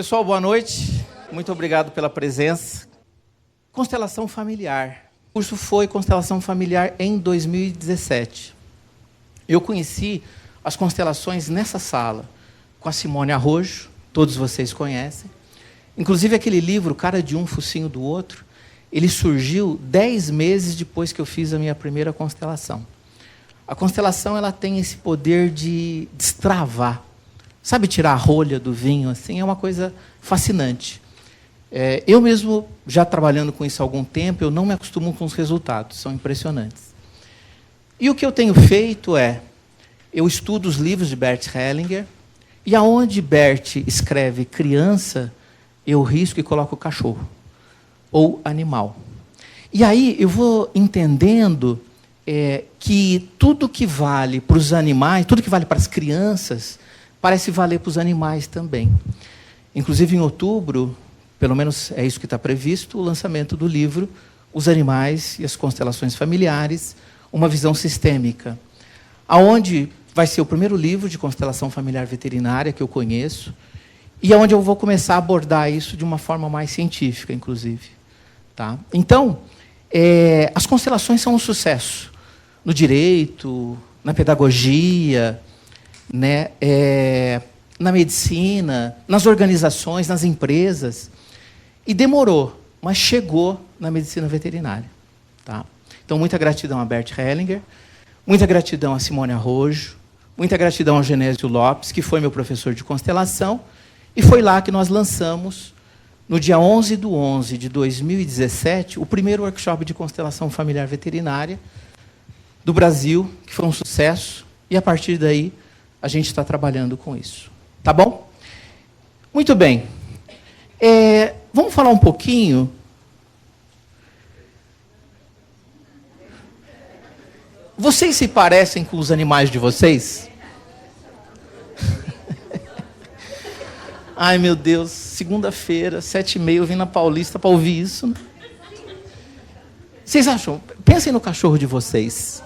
Pessoal, boa noite. Muito obrigado pela presença. Constelação familiar. O curso foi Constelação Familiar em 2017. Eu conheci as constelações nessa sala, com a Simone Arrojo, todos vocês conhecem. Inclusive aquele livro, Cara de um, Focinho do Outro, ele surgiu 10 meses depois que eu fiz a minha primeira constelação. A constelação ela tem esse poder de destravar. Sabe tirar a rolha do vinho? Assim, é uma coisa fascinante. Eu mesmo, já trabalhando com isso há algum tempo, eu não me acostumo com os resultados, são impressionantes. E o que eu tenho feito eu estudo os livros de Bert Hellinger, e aonde Bert escreve criança, eu risco e coloco cachorro, ou animal. E aí eu vou entendendo que tudo que vale para os animais, tudo que vale para as crianças, parece valer para os animais também. Inclusive, em outubro, pelo menos é isso que está previsto, o lançamento do livro Os Animais e as Constelações Familiares, uma visão sistêmica, aonde vai ser o primeiro livro de constelação familiar veterinária que eu conheço, e aonde eu vou começar a abordar isso de uma forma mais científica, inclusive. Tá? Então, as constelações são um sucesso no direito, na pedagogia, né, na medicina, nas organizações, nas empresas. E demorou, mas chegou na medicina veterinária. Tá? Então, muita gratidão a Bert Hellinger, muita gratidão a Simone Arrojo, muita gratidão ao Genésio Lopes, que foi meu professor de constelação, e foi lá que nós lançamos, no dia 11/11 de 2017, o primeiro workshop de constelação familiar veterinária do Brasil, que foi um sucesso, e a partir daí a gente está trabalhando com isso. Tá bom? Muito bem. Vamos falar um pouquinho. Vocês se parecem com os animais de vocês? Ai, meu Deus, segunda-feira, 7h30, eu vim na Paulista para ouvir isso. Vocês acham? Pensem no cachorro de vocês.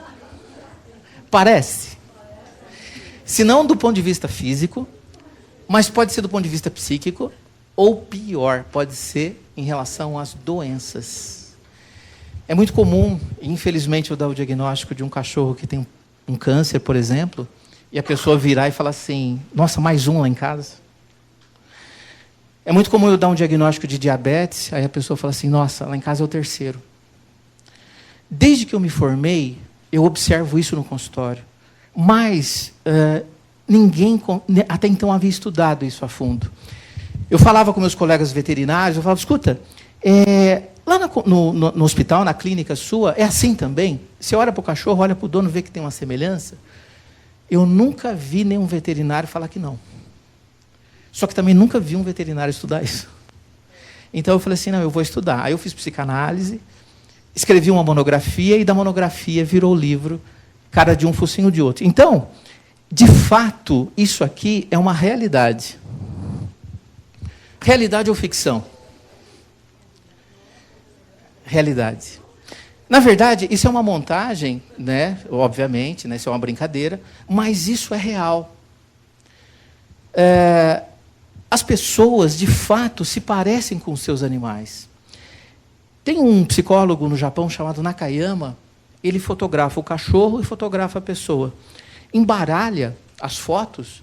Parece? Se não do ponto de vista físico, mas pode ser do ponto de vista psíquico, ou pior, pode ser em relação às doenças. É muito comum, infelizmente, eu dar o diagnóstico de um cachorro que tem um câncer, por exemplo, e a pessoa virar e falar assim, nossa, mais um lá em casa. É muito comum eu dar um diagnóstico de diabetes, aí a pessoa fala assim, nossa, lá em casa é o terceiro. Desde que eu me formei, eu observo isso no consultório. Mas ninguém até então havia estudado isso a fundo. Eu falava com meus colegas veterinários, eu falava, escuta, lá no hospital, na clínica sua, é assim também? Você olha para o cachorro, olha para o dono, vê que tem uma semelhança? Eu nunca vi nenhum veterinário falar que não. Só que também nunca vi um veterinário estudar isso. Então eu falei assim, não, eu vou estudar. Aí eu fiz psicanálise, escrevi uma monografia, e da monografia virou o livro Cara de um, Focinho de Outro. Então, de fato, isso aqui é uma realidade. Realidade ou ficção? Realidade. Na verdade, isso é uma montagem, né? Obviamente, né? Isso é uma brincadeira, mas isso é real. As pessoas, de fato, se parecem com os seus animais. Tem um psicólogo no Japão chamado Nakayama, ele fotografa o cachorro e fotografa a pessoa. Embaralha as fotos,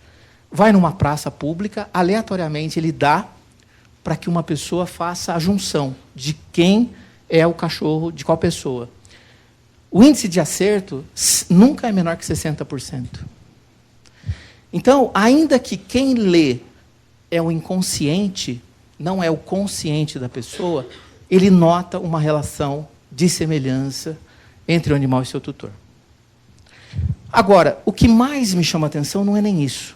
vai numa praça pública, aleatoriamente ele dá para que uma pessoa faça a junção de quem é o cachorro, de qual pessoa. O índice de acerto nunca é menor que 60%. Então, ainda que quem lê é o inconsciente, não é o consciente da pessoa, ele nota uma relação de semelhança entre o animal e seu tutor. Agora, o que mais me chama a atenção não é nem isso.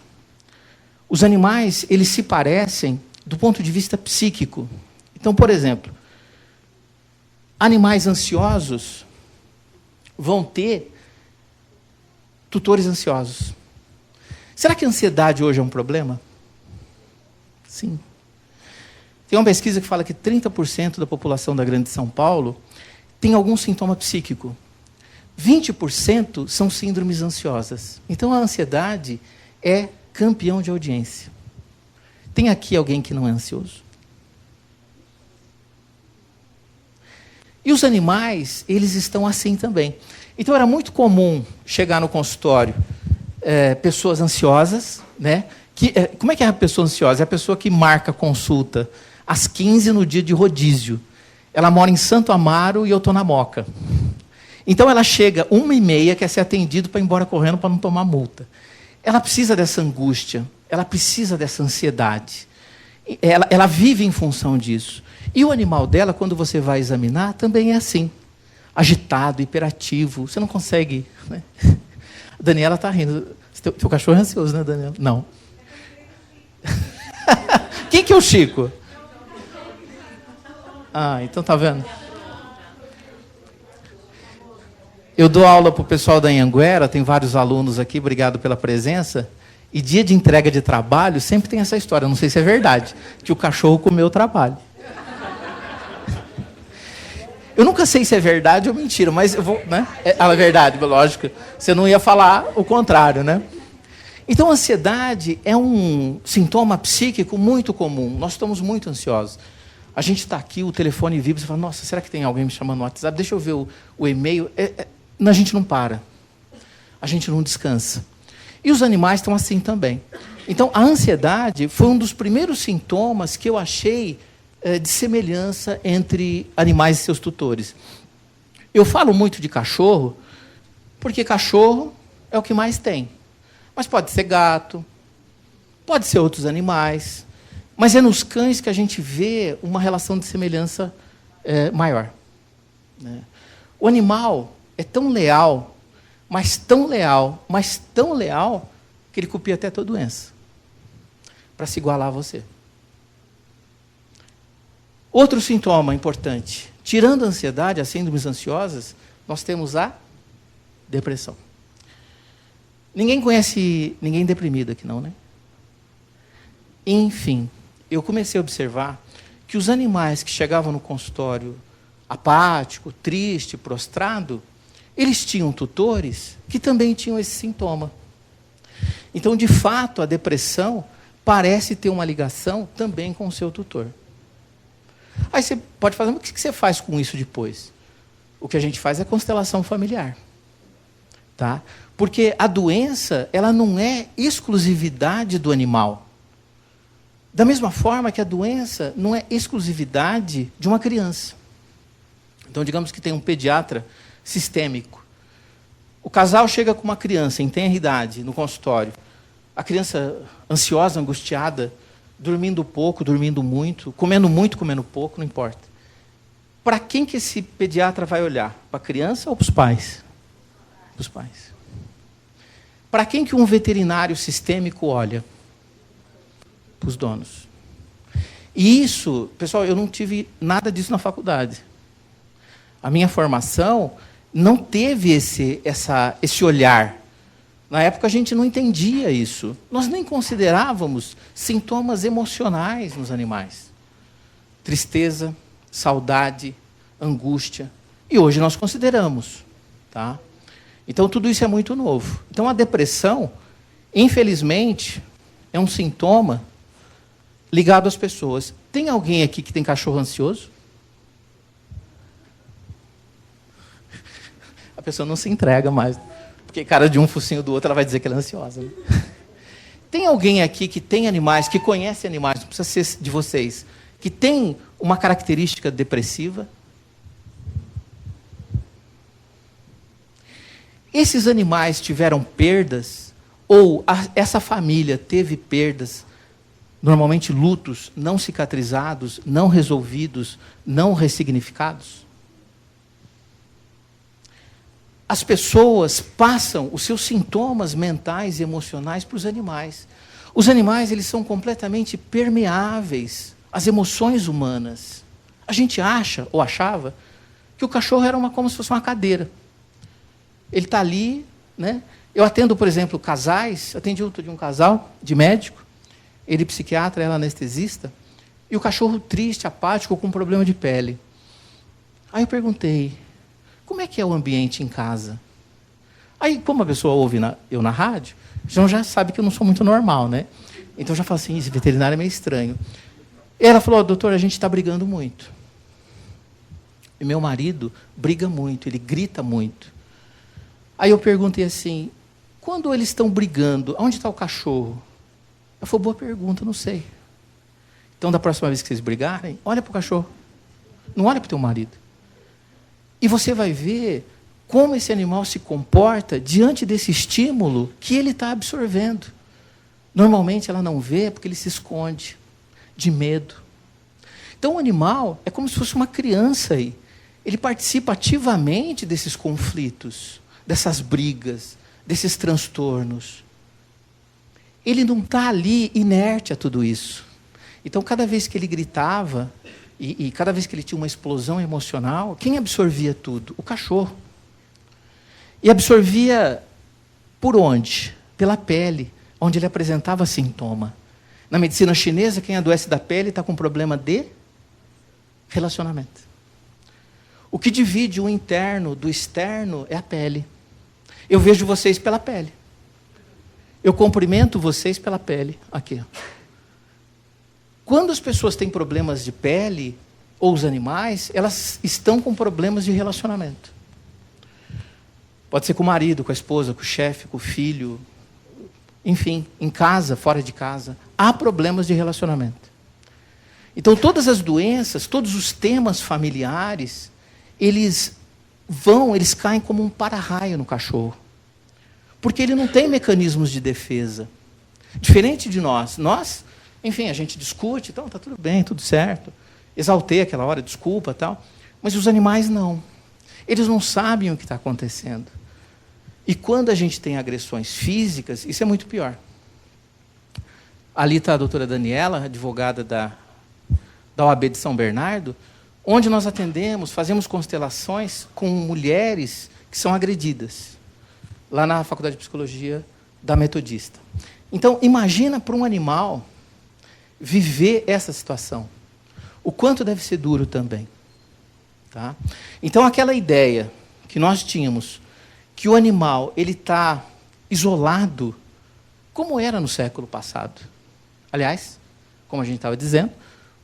Os animais, eles se parecem do ponto de vista psíquico. Então, por exemplo, animais ansiosos vão ter tutores ansiosos. Será que a ansiedade hoje é um problema? Sim. Tem uma pesquisa que fala que 30% da população da Grande São Paulo tem algum sintoma psíquico. 20% são síndromes ansiosas. Então, a ansiedade é campeão de audiência. Tem aqui alguém que não é ansioso? E os animais, eles estão assim também. Então, era muito comum chegar no consultório pessoas ansiosas, né? Como é que é a pessoa ansiosa? É a pessoa que marca consulta às 15 no dia de rodízio. Ela mora em Santo Amaro e eu estou na Moca. Então, ela chega 1h30, quer ser atendido para ir embora correndo para não tomar multa. Ela precisa dessa angústia, ela precisa dessa ansiedade. Ela vive em função disso. E o animal dela, quando você vai examinar, também é assim. Agitado, hiperativo. Você não consegue... Né? A Daniela está rindo. Teu cachorro é ansioso, né, Daniela? Não. Quem que é o Chico? Ah, então tá vendo? Eu dou aula para o pessoal da Anhanguera, tem vários alunos aqui, obrigado pela presença. E dia de entrega de trabalho, sempre tem essa história, não sei se é verdade, que o cachorro comeu o trabalho. Eu nunca sei se é verdade ou mentira, mas eu vou, né? É verdade, lógico. Você não ia falar o contrário, né? Então, a ansiedade é um sintoma psíquico muito comum. Nós estamos muito ansiosos. A gente está aqui, o telefone vibra, você fala, nossa, será que tem alguém me chamando no WhatsApp? Deixa eu ver o e-mail. A gente não para. A gente não descansa. E os animais estão assim também. Então, a ansiedade foi um dos primeiros sintomas que eu achei de semelhança entre animais e seus tutores. Eu falo muito de cachorro, porque cachorro é o que mais tem. Mas pode ser gato, pode ser outros animais, mas é nos cães que a gente vê uma relação de semelhança maior. Né? O animal é tão leal, mas tão leal, que ele copia até a tua doença, para se igualar a você. Outro sintoma importante, tirando a ansiedade, as síndromes ansiosas, nós temos a depressão. Ninguém conhece ninguém deprimido aqui não, né? Enfim, eu comecei a observar que os animais que chegavam no consultório apático, triste, prostrado, eles tinham tutores que também tinham esse sintoma. Então, de fato, a depressão parece ter uma ligação também com o seu tutor. Aí você pode fazer, mas o que você faz com isso depois? O que a gente faz é constelação familiar. Tá? Porque a doença, ela não é exclusividade do animal. Da mesma forma que a doença não é exclusividade de uma criança. Então, digamos que tem um pediatra sistêmico. O casal chega com uma criança em tenra idade no consultório. A criança ansiosa, angustiada, dormindo pouco, dormindo muito, comendo pouco, não importa. Para quem que esse pediatra vai olhar? Para a criança ou para os pais? Para os pais. Para quem que um veterinário sistêmico olha? Para os donos. E isso, pessoal, eu não tive nada disso na faculdade. A minha formação não teve esse olhar. Na época a gente não entendia isso. Nós nem considerávamos sintomas emocionais nos animais. Tristeza, saudade, angústia. E hoje nós consideramos. Tá? Então tudo isso é muito novo. Então a depressão, infelizmente, é um sintoma ligado às pessoas. Tem alguém aqui que tem cachorro ansioso? A pessoa não se entrega mais. Porque cara de um focinho do outro, ela vai dizer que ela é ansiosa. Né? Tem alguém aqui que tem animais, que conhece animais, não precisa ser de vocês, que tem uma característica depressiva? Esses animais tiveram perdas, ou essa família teve perdas, normalmente lutos não cicatrizados, não resolvidos, não ressignificados? As pessoas passam os seus sintomas mentais e emocionais para os animais. Os animais, eles são completamente permeáveis às emoções humanas. A gente acha, ou achava, que o cachorro era como se fosse uma cadeira. Ele está ali, né? Eu atendo, por exemplo, casais, atendi outro de um casal de médico, ele psiquiatra, ela anestesista, e o cachorro triste, apático, com problema de pele. Aí eu perguntei, como é que é o ambiente em casa? Aí, como a pessoa ouve eu na rádio, já sabe que eu não sou muito normal, né? Então já falo assim, esse veterinário é meio estranho. E ela falou, doutor, a gente está brigando muito. E meu marido briga muito, ele grita muito. Aí eu perguntei assim, quando eles estão brigando, onde está o cachorro? Ela falou, boa pergunta, não sei. Então, da próxima vez que vocês brigarem, olha para o cachorro. Não olha para o teu marido. E você vai ver como esse animal se comporta diante desse estímulo que ele está absorvendo. Normalmente ela não vê porque ele se esconde de medo. Então o animal é como se fosse uma criança aí. Ele participa ativamente desses conflitos, dessas brigas, desses transtornos. Ele não está ali inerte a tudo isso. Então cada vez que ele gritava, e cada vez que ele tinha uma explosão emocional, quem absorvia tudo? O cachorro. E absorvia por onde? Pela pele, onde ele apresentava sintoma. Na medicina chinesa, quem adoece da pele está com problema de relacionamento. O que divide o interno do externo é a pele. Eu vejo vocês pela pele. Eu cumprimento vocês pela pele. Aqui. Quando as pessoas têm problemas de pele, ou os animais, elas estão com problemas de relacionamento. Pode ser com o marido, com a esposa, com o chefe, com o filho, enfim, em casa, fora de casa. Há problemas de relacionamento. Então, todas as doenças, todos os temas familiares, eles caem como um para-raio no cachorro. Porque ele não tem mecanismos de defesa. Diferente de nós. Nós, enfim, a gente discute, então está tudo bem, tudo certo. Exaltei aquela hora, desculpa, tal. Mas os animais não. Eles não sabem o que está acontecendo. E quando a gente tem agressões físicas, isso é muito pior. Ali está a doutora Daniela, advogada da OAB de São Bernardo, onde nós atendemos, fazemos constelações com mulheres que são agredidas, lá na Faculdade de Psicologia da Metodista. Então, imagina para um animal viver essa situação. O quanto deve ser duro também. Tá? Então, aquela ideia que nós tínhamos, que o animal ele está isolado, como era no século passado. Aliás, como a gente estava dizendo,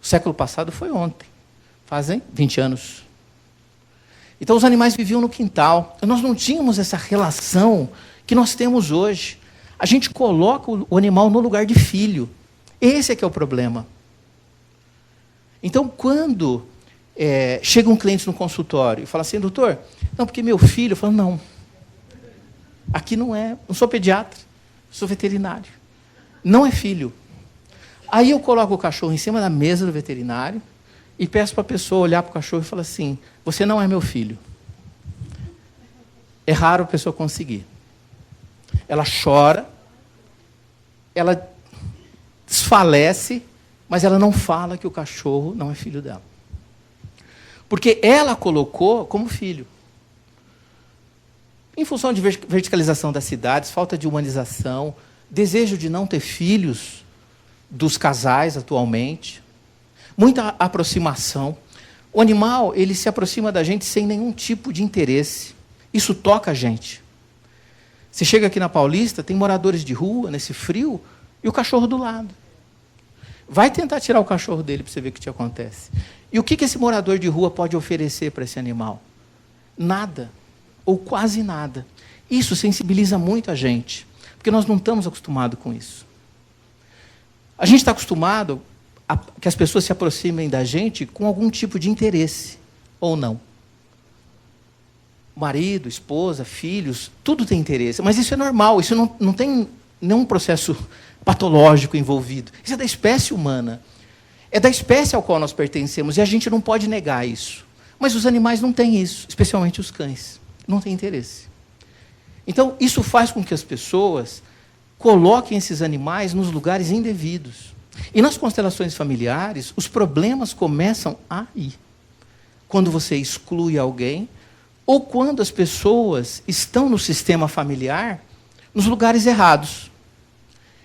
o século passado foi ontem. Fazem 20 anos. Então, os animais viviam no quintal. Nós não tínhamos essa relação que nós temos hoje. A gente coloca o animal no lugar de filho. Esse é que é o problema. Então, quando chega um cliente no consultório e fala assim, doutor, não, porque meu filho, eu falo, não. Aqui não sou pediatra, sou veterinário. Não é filho. Aí eu coloco o cachorro em cima da mesa do veterinário e peço para a pessoa olhar para o cachorro e falar assim, você não é meu filho. É raro a pessoa conseguir. Ela chora, ela desfalece, mas ela não fala que o cachorro não é filho dela. Porque ela colocou como filho. Em função de verticalização das cidades, falta de humanização, desejo de não ter filhos dos casais atualmente, muita aproximação. O animal, ele se aproxima da gente sem nenhum tipo de interesse. Isso toca a gente. Você chega aqui na Paulista, tem moradores de rua, nesse frio, e o cachorro do lado. Vai tentar tirar o cachorro dele para você ver o que te acontece. E o que esse morador de rua pode oferecer para esse animal? Nada. Ou quase nada. Isso sensibiliza muito a gente, porque nós não estamos acostumados com isso. A gente está acostumado a que as pessoas se aproximem da gente com algum tipo de interesse, ou não. Marido, esposa, filhos, tudo tem interesse, mas isso é normal, isso não tem nenhum processo patológico envolvido. Isso é da espécie humana. É da espécie ao qual nós pertencemos, e a gente não pode negar isso. Mas os animais não têm isso, especialmente os cães. Não têm interesse. Então, isso faz com que as pessoas coloquem esses animais nos lugares indevidos. E nas constelações familiares, os problemas começam aí. Quando você exclui alguém, ou quando as pessoas estão no sistema familiar nos lugares errados.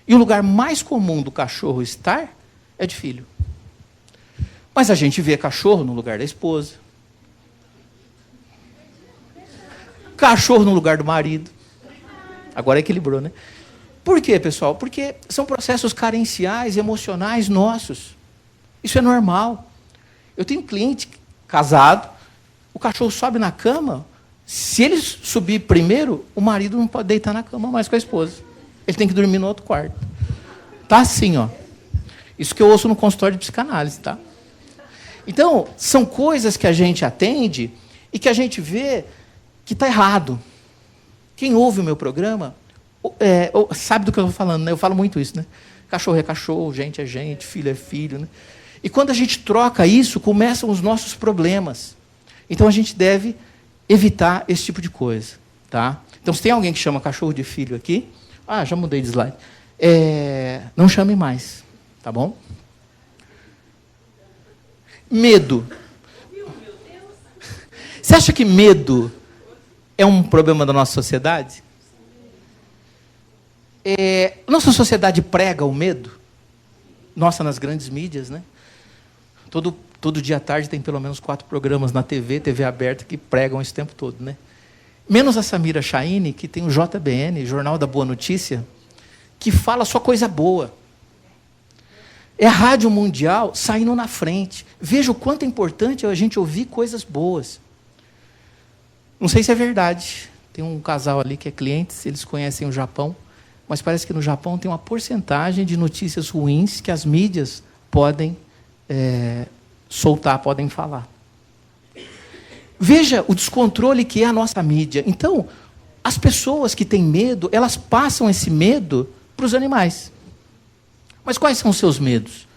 E o lugar mais comum do cachorro estar é de filho. Mas a gente vê cachorro no lugar da esposa. Cachorro no lugar do marido. Agora equilibrou, né? Por quê, pessoal? Porque são processos carenciais, emocionais nossos. Isso é normal. Eu tenho um cliente casado, o cachorro sobe na cama, se ele subir primeiro, o marido não pode deitar na cama mais com a esposa. Ele tem que dormir no outro quarto. Tá assim, ó. Isso que eu ouço no consultório de psicanálise, tá? Então, são coisas que a gente atende e que a gente vê que está errado. Quem ouve o meu programa sabe do que eu estou falando, né? Eu falo muito isso, né? Cachorro é cachorro, gente é gente, filho é filho, né? E quando a gente troca isso, começam os nossos problemas. Então, a gente deve evitar esse tipo de coisa, tá? Então, se tem alguém que chama cachorro de filho aqui, já mudei de slide, não chame mais, tá bom? Medo. Você acha que medo é um problema da nossa sociedade? Nossa sociedade prega o medo? Nossa, nas grandes mídias, né? Todo dia à tarde tem pelo menos 4 programas na TV aberta, que pregam esse tempo todo, né? Menos a Samira Chahine, que tem o JBN, Jornal da Boa Notícia, que fala só coisa boa. É a Rádio Mundial saindo na frente. Veja o quanto é importante a gente ouvir coisas boas. Não sei se é verdade. Tem um casal ali que é clientes, eles conhecem o Japão, mas parece que no Japão tem uma porcentagem de notícias ruins que as mídias podem soltar, podem falar. Veja o descontrole que é a nossa mídia. Então, as pessoas que têm medo, elas passam esse medo para os animais. Mas quais são os seus medos?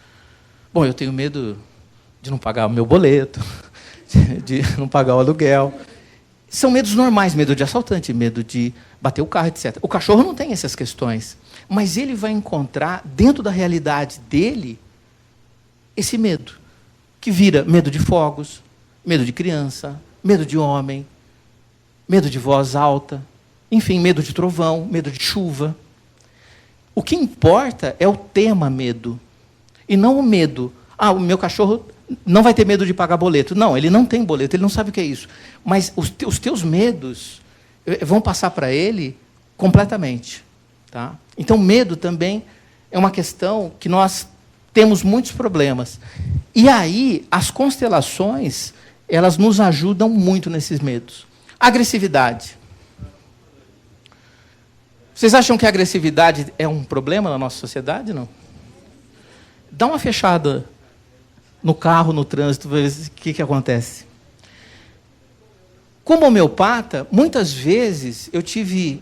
Bom, eu tenho medo de não pagar o meu boleto, de não pagar o aluguel. São medos normais, medo de assaltante, medo de bater o carro, etc. O cachorro não tem essas questões, mas ele vai encontrar, dentro da realidade dele, esse medo, que vira medo de fogos, medo de criança, medo de homem, medo de voz alta, enfim, medo de trovão, medo de chuva. O que importa é o tema medo, e não o medo. O meu cachorro não vai ter medo de pagar boleto. Não, ele não tem boleto, ele não sabe o que é isso. Mas os teus medos vão passar para ele completamente. Tá? Então, medo também é uma questão que nós temos muitos problemas. E aí, as constelações, elas nos ajudam muito nesses medos. Agressividade. Vocês acham que a agressividade é um problema na nossa sociedade? Não? Dá uma fechada no carro, no trânsito, ver o que acontece. Como homeopata, muitas vezes eu tive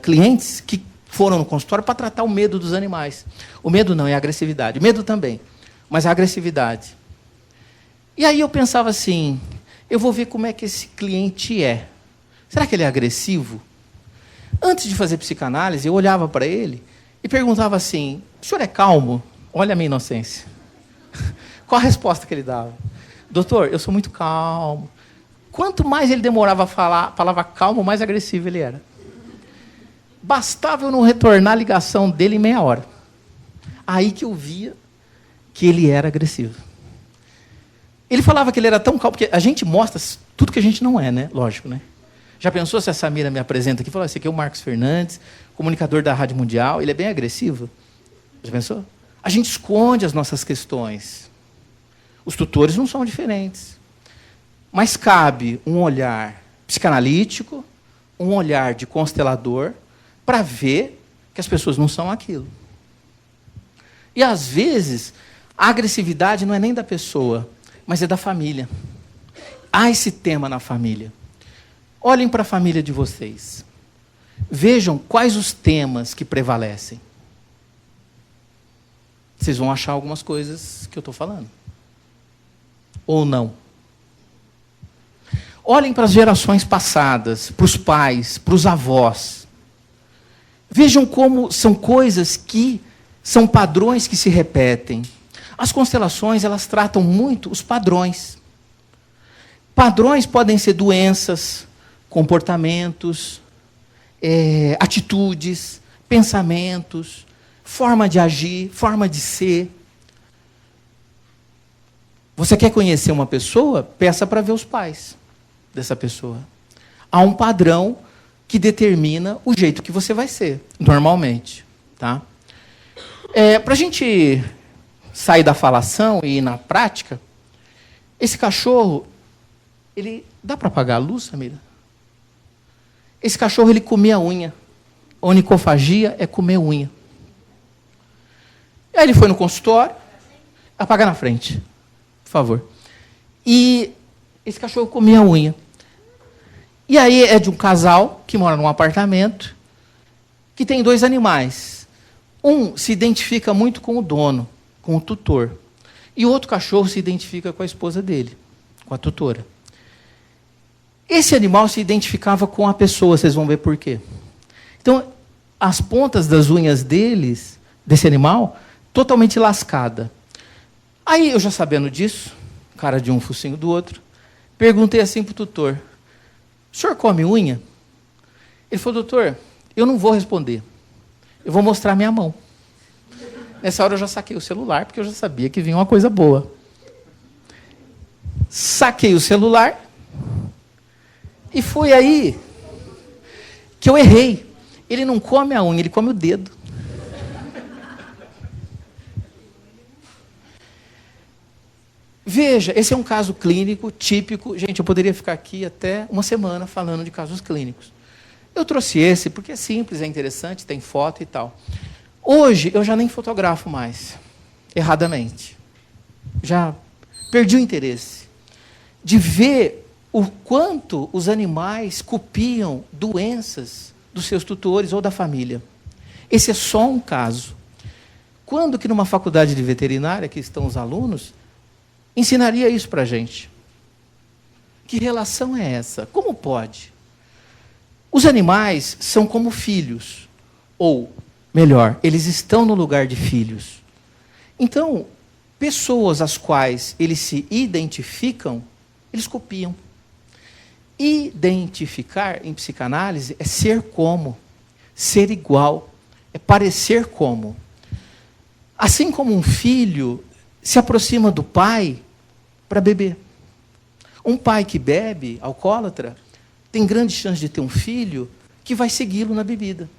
clientes que foram no consultório para tratar o medo dos animais. O medo não, é a agressividade. O medo também, mas a agressividade. E aí eu pensava assim, eu vou ver como é que esse cliente é. Será que ele é agressivo? Antes de fazer psicanálise, eu olhava para ele e perguntava assim, o senhor é calmo? Olha a minha inocência. Qual a resposta que ele dava? Doutor, eu sou muito calmo. Quanto mais ele demorava a falar a palavra calmo, mais agressivo ele era. Bastava eu não retornar a ligação dele em meia hora. Aí que eu via que ele era agressivo. Ele falava que ele era tão calmo, porque a gente mostra tudo que a gente não é, né? Lógico, né? Já pensou se a Samira me apresenta aqui e fala, esse aqui é o Marcos Fernandes, comunicador da Rádio Mundial, ele é bem agressivo? Já pensou? A gente esconde as nossas questões. Os tutores não são diferentes. Mas cabe um olhar psicanalítico, um olhar de constelador, para ver que as pessoas não são aquilo. E, às vezes, a agressividade não é nem da pessoa, mas é da família. Há esse tema na família. Olhem para a família de vocês. Vejam quais os temas que prevalecem. Vocês vão achar algumas coisas que eu estou falando. Ou não. Olhem para as gerações passadas, para os pais, para os avós. Vejam como são coisas que são padrões que se repetem. As constelações, elas tratam muito os padrões. Padrões podem ser doenças, comportamentos, atitudes, pensamentos, forma de agir, forma de ser. Você quer conhecer uma pessoa? Peça para ver os pais dessa pessoa. Há um padrão que determina o jeito que você vai ser, normalmente. Tá? Para a gente sair da falação e ir na prática, esse cachorro, ele dá para apagar a luz, Samira? Esse cachorro, ele comia unha. Onicofagia é comer unha. Aí ele foi no consultório, apagar na frente, por favor. E esse cachorro comia unha. E aí é de um casal que mora num apartamento, que tem 2 animais. Um se identifica muito com o dono, com o tutor. E o outro cachorro se identifica com a esposa dele, com a tutora. Esse animal se identificava com a pessoa, vocês vão ver por quê. Então, as pontas das unhas desse animal, totalmente lascada. Aí, eu já sabendo disso, cara de um, focinho do outro, perguntei assim para o tutor, o senhor come unha? Ele falou, doutor, eu não vou responder, eu vou mostrar minha mão. Nessa hora eu já saquei o celular, porque eu já sabia que vinha uma coisa boa. Saquei o celular, e foi aí que eu errei. Ele não come a unha, ele come o dedo. Veja, esse é um caso clínico típico. Gente, eu poderia ficar aqui até uma semana falando de casos clínicos. Eu trouxe esse porque é simples, é interessante, tem foto e tal. Hoje, eu já nem fotografo mais, erradamente. Já perdi o interesse de ver o quanto os animais copiam doenças dos seus tutores ou da família. Esse é só um caso. Quando que numa faculdade de veterinária, que estão os alunos, ensinaria isso para a gente? Que relação é essa? Como pode? Os animais são como filhos, ou, melhor, eles estão no lugar de filhos. Então, pessoas às quais eles se identificam, eles copiam. Identificar, em psicanálise, é ser como, ser igual, é parecer como. Assim como um filho se aproxima do pai para beber. Um pai que bebe, alcoólatra, tem grande chance de ter um filho que vai segui-lo na bebida.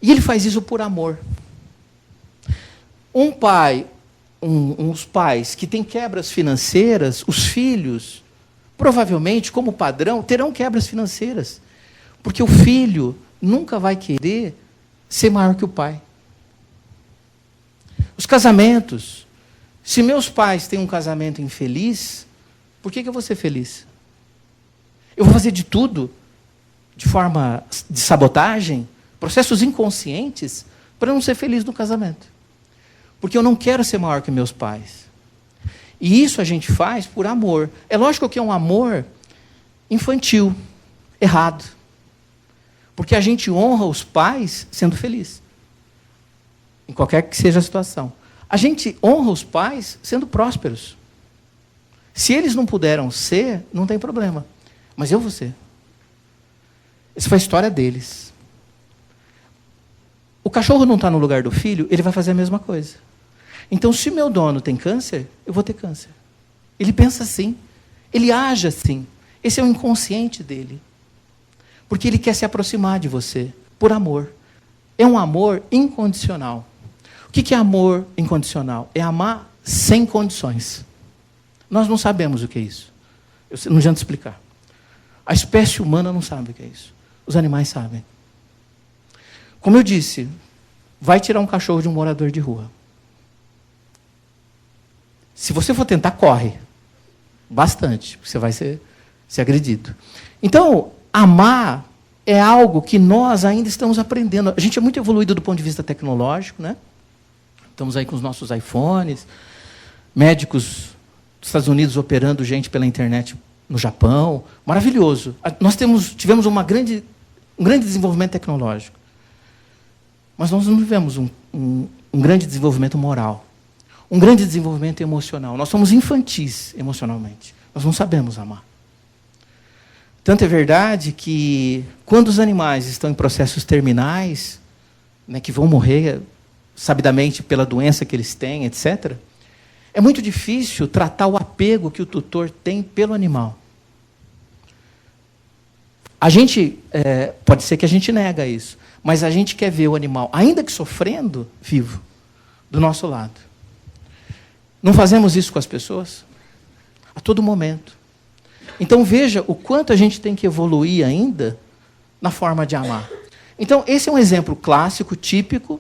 E ele faz isso por amor. Uns pais que têm quebras financeiras, os filhos, provavelmente, como padrão, terão quebras financeiras. Porque o filho nunca vai querer ser maior que o pai. Os casamentos. Se meus pais têm um casamento infeliz, por que eu vou ser feliz? Eu vou fazer de tudo, de forma de sabotagem, processos inconscientes, para não ser feliz no casamento. Porque eu não quero ser maior que meus pais. E isso a gente faz por amor. É lógico que é um amor infantil, errado. Porque a gente honra os pais sendo feliz. Em qualquer que seja a situação. A gente honra os pais sendo prósperos. Se eles não puderam ser, não tem problema. Mas eu vou ser. Essa foi a história deles. O cachorro não está no lugar do filho, ele vai fazer a mesma coisa. Então, se meu dono tem câncer, eu vou ter câncer. Ele pensa assim. Ele age assim. Esse é o inconsciente dele. Porque ele quer se aproximar de você, por amor. É um amor incondicional. O que é amor incondicional? É amar sem condições. Nós não sabemos o que é isso. Eu não adianta explicar. A espécie humana não sabe o que é isso. Os animais sabem. Como eu disse, vai tirar um cachorro de um morador de rua. Se você for tentar, corre. Bastante, porque você vai ser agredido. Então, amar é algo que nós ainda estamos aprendendo. A gente é muito evoluído do ponto de vista tecnológico, né? Estamos aí com os nossos iPhones, médicos dos Estados Unidos operando gente pela internet no Japão. Maravilhoso. Nós tivemos um grande desenvolvimento tecnológico. Mas nós não tivemos um grande desenvolvimento moral. Um grande desenvolvimento emocional. Nós somos infantis emocionalmente. Nós não sabemos amar. Tanto é verdade que, quando os animais estão em processos terminais, né, que vão morrer sabidamente pela doença que eles têm, etc., é muito difícil tratar o apego que o tutor tem pelo animal. A gente, pode ser que a gente nega isso, mas a gente quer ver o animal, ainda que sofrendo, vivo, do nosso lado. Não fazemos isso com as pessoas? A todo momento. Então veja o quanto a gente tem que evoluir ainda na forma de amar. Então esse é um exemplo clássico, típico,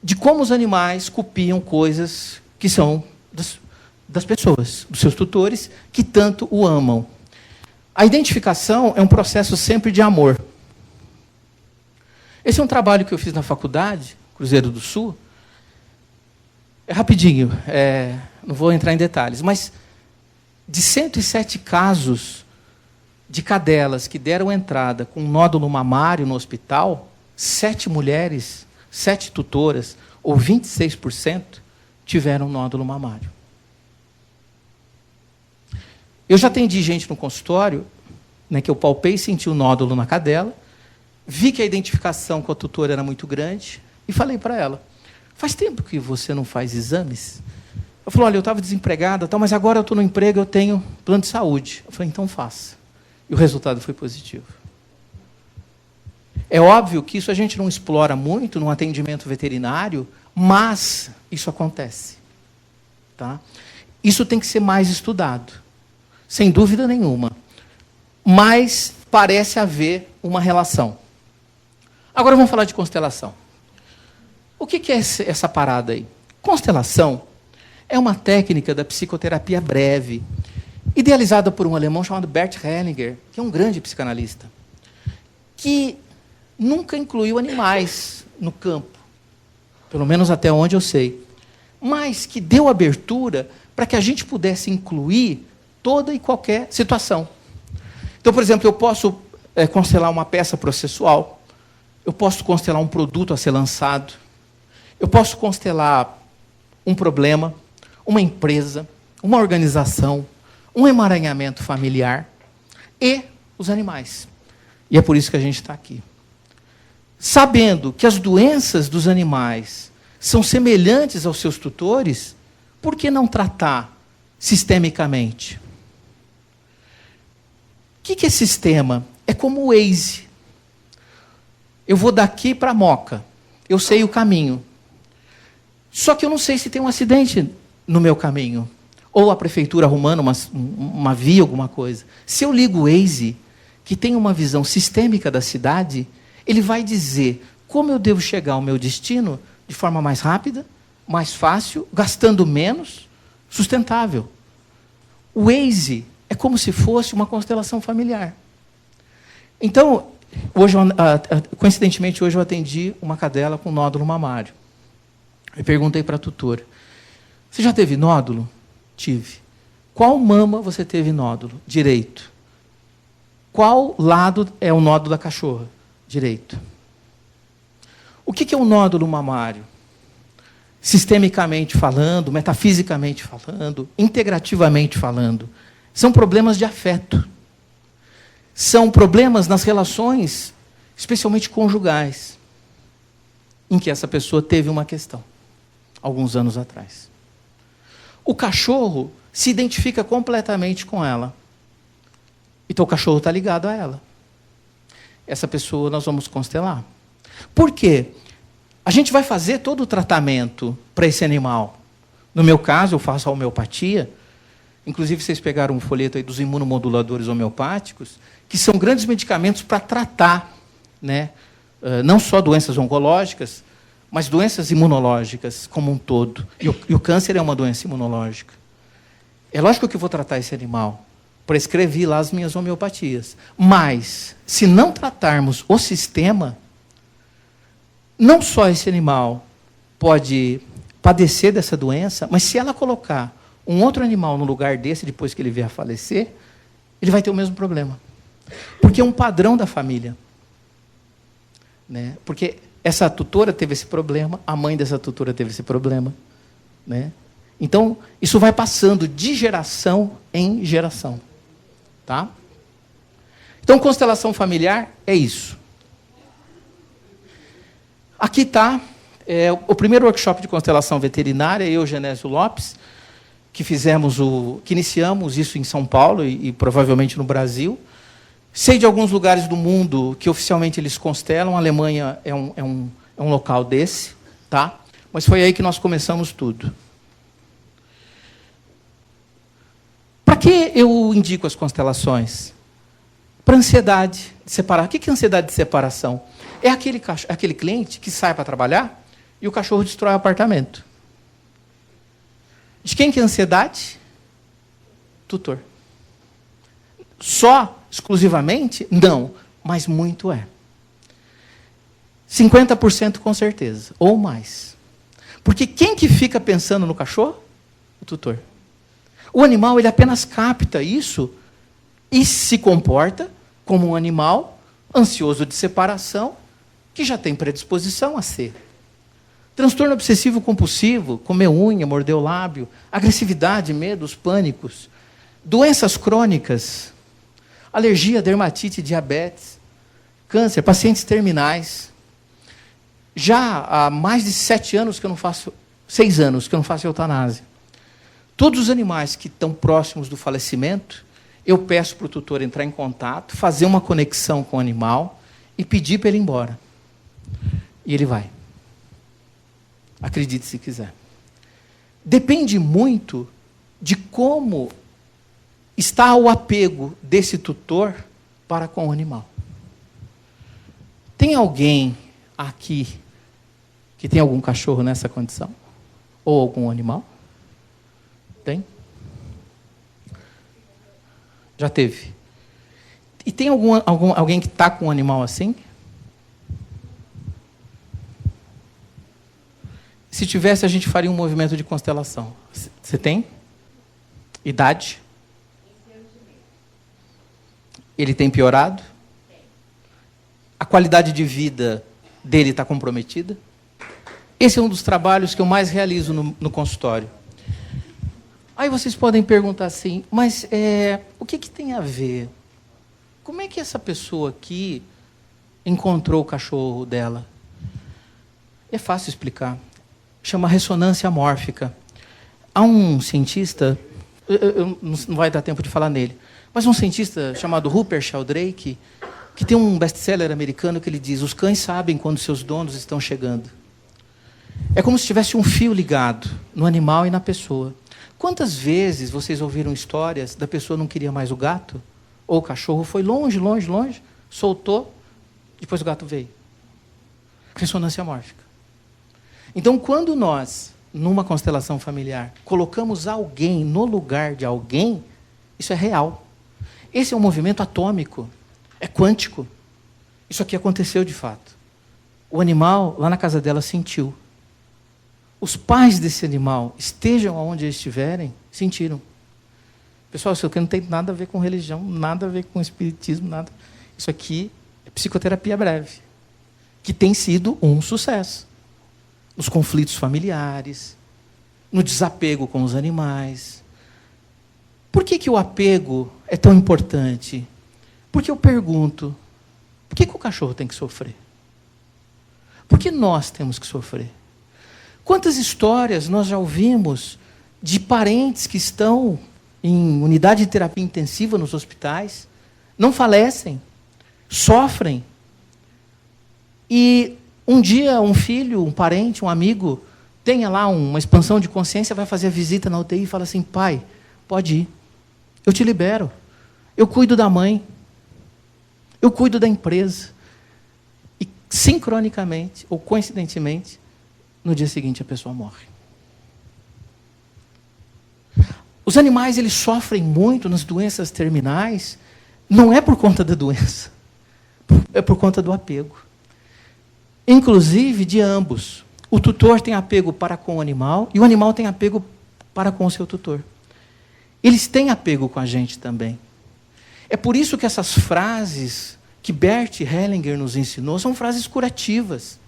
de como os animais copiam coisas que são das pessoas, dos seus tutores, que tanto o amam. A identificação é um processo sempre de amor. Esse é um trabalho que eu fiz na faculdade, Cruzeiro do Sul. É rapidinho, não vou entrar em detalhes, mas de 107 casos de cadelas que deram entrada com nódulo mamário no hospital, 7 mulheres, 7 tutoras, ou 26%, tiveram nódulo mamário. Eu já atendi gente no consultório, né, que eu palpei e senti o nódulo na cadela, vi que a identificação com a tutora era muito grande e falei para ela, faz tempo que você não faz exames? Eu falei, olha, eu estava desempregada, mas agora eu estou no emprego, eu tenho plano de saúde. Eu falei, então faça. E o resultado foi positivo. É óbvio que isso a gente não explora muito no atendimento veterinário, mas isso acontece. Tá? Isso tem que ser mais estudado, sem dúvida nenhuma. Mas parece haver uma relação. Agora vamos falar de constelação. O que é essa parada aí? Constelação é uma técnica da psicoterapia breve, idealizada por um alemão chamado Bert Hellinger, que é um grande psicanalista, que nunca incluiu animais no campo, pelo menos até onde eu sei, mas que deu abertura para que a gente pudesse incluir toda e qualquer situação. Então, por exemplo, eu posso constelar uma peça processual, eu posso constelar um produto a ser lançado, eu posso constelar um problema, uma empresa, uma organização, um emaranhamento familiar e os animais. E é por isso que a gente está aqui. Sabendo que as doenças dos animais são semelhantes aos seus tutores, por que não tratar sistemicamente? O que é sistema? É como o Waze. Eu vou daqui para a Moca. Eu sei o caminho. Só que eu não sei se tem um acidente no meu caminho. Ou a prefeitura arrumando uma via, alguma coisa. Se eu ligo o Waze, que tem uma visão sistêmica da cidade, ele vai dizer como eu devo chegar ao meu destino de forma mais rápida, mais fácil, gastando menos, sustentável. O Waze é como se fosse uma constelação familiar. Então, coincidentemente, hoje eu atendi uma cadela com nódulo mamário. Eu perguntei para a tutora, você já teve nódulo? Tive. Qual mama você teve nódulo? Direito. Qual lado é o nódulo da cachorra? Direito. O que é um nódulo mamário? Sistemicamente falando, metafisicamente falando, integrativamente falando, são problemas de afeto. São problemas nas relações, especialmente conjugais, em que essa pessoa teve uma questão, alguns anos atrás. O cachorro se identifica completamente com ela. Então o cachorro está ligado a ela. Essa pessoa nós vamos constelar. Por quê? A gente vai fazer todo o tratamento para esse animal. No meu caso, eu faço a homeopatia. Inclusive, vocês pegaram um folheto aí dos imunomoduladores homeopáticos, que são grandes medicamentos para tratar, né, não só doenças oncológicas, mas doenças imunológicas como um todo. E o câncer é uma doença imunológica. É lógico que eu vou tratar esse animal. Prescrevi lá as minhas homeopatias. Mas, se não tratarmos o sistema, não só esse animal pode padecer dessa doença, mas se ela colocar um outro animal no lugar desse, depois que ele vier a falecer, ele vai ter o mesmo problema. Porque é um padrão da família. Né? Porque essa tutora teve esse problema, a mãe dessa tutora teve esse problema. Né? Então, isso vai passando de geração em geração. Tá? Então, constelação familiar é isso. Aqui está o primeiro workshop de constelação veterinária, eu, Genésio Lopes, que iniciamos isso em São Paulo e provavelmente no Brasil. Sei de alguns lugares do mundo que oficialmente eles constelam. A Alemanha é um local desse, tá? Mas foi aí que nós começamos tudo. Para que eu indico as constelações? Para ansiedade de separar. O que é ansiedade de separação? É aquele cliente que sai para trabalhar e o cachorro destrói o apartamento. De quem que é ansiedade? Tutor. Só, exclusivamente? Não, mas muito é. 50% com certeza, ou mais. Porque quem que fica pensando no cachorro? O tutor. O animal, ele apenas capta isso e se comporta como um animal ansioso de separação, que já tem predisposição a ser. Transtorno obsessivo compulsivo, comer unha, morder o lábio, agressividade, medos, pânicos, doenças crônicas, alergia, dermatite, diabetes, câncer, pacientes terminais. Já há mais de 7 anos que eu não faço, 6 anos que eu não faço eutanásia. Todos os animais que estão próximos do falecimento, eu peço para o tutor entrar em contato, fazer uma conexão com o animal e pedir para ele ir embora. E ele vai. Acredite se quiser. Depende muito de como está o apego desse tutor para com o animal. Tem alguém aqui que tem algum cachorro nessa condição? Ou algum animal? Tem? Já teve. E tem alguém que está com um animal assim? Se tivesse, a gente faria um movimento de constelação. Você tem? Idade? Ele tem piorado? A qualidade de vida dele está comprometida? Esse é um dos trabalhos que eu mais realizo no consultório. Aí vocês podem perguntar assim, mas o que tem a ver? Como é que essa pessoa aqui encontrou o cachorro dela? É fácil explicar. Chama ressonância mórfica. Há um cientista, não vai dar tempo de falar nele, mas um cientista chamado Rupert Sheldrake, que tem um best-seller americano que ele diz, os cães sabem quando seus donos estão chegando. É como se tivesse um fio ligado no animal e na pessoa. Quantas vezes vocês ouviram histórias da pessoa não queria mais o gato? Ou o cachorro foi longe, longe, longe, soltou, depois o gato veio. Ressonância mórfica. Então, quando nós, numa constelação familiar, colocamos alguém no lugar de alguém, isso é real. Esse é um movimento atômico, é quântico. Isso aqui aconteceu de fato. O animal, lá na casa dela, sentiu. Os pais desse animal, estejam onde eles estiverem, sentiram. Pessoal, isso aqui não tem nada a ver com religião, nada a ver com espiritismo, nada. Isso aqui é psicoterapia breve, que tem sido um sucesso. Nos conflitos familiares, no desapego com os animais. Por que o apego é tão importante? Porque eu pergunto, por que o cachorro tem que sofrer? Por que nós temos que sofrer? Quantas histórias nós já ouvimos de parentes que estão em unidade de terapia intensiva nos hospitais, não falecem, sofrem, e um dia um filho, um parente, um amigo, tenha lá uma expansão de consciência, vai fazer a visita na UTI e fala assim, pai, pode ir, eu te libero, eu cuido da mãe, eu cuido da empresa. E sincronicamente, ou coincidentemente, no dia seguinte a pessoa morre. Os animais, eles sofrem muito nas doenças terminais, não é por conta da doença, é por conta do apego. Inclusive de ambos. O tutor tem apego para com o animal e o animal tem apego para com o seu tutor. Eles têm apego com a gente também. É por isso que essas frases que Bert Hellinger nos ensinou são frases curativas.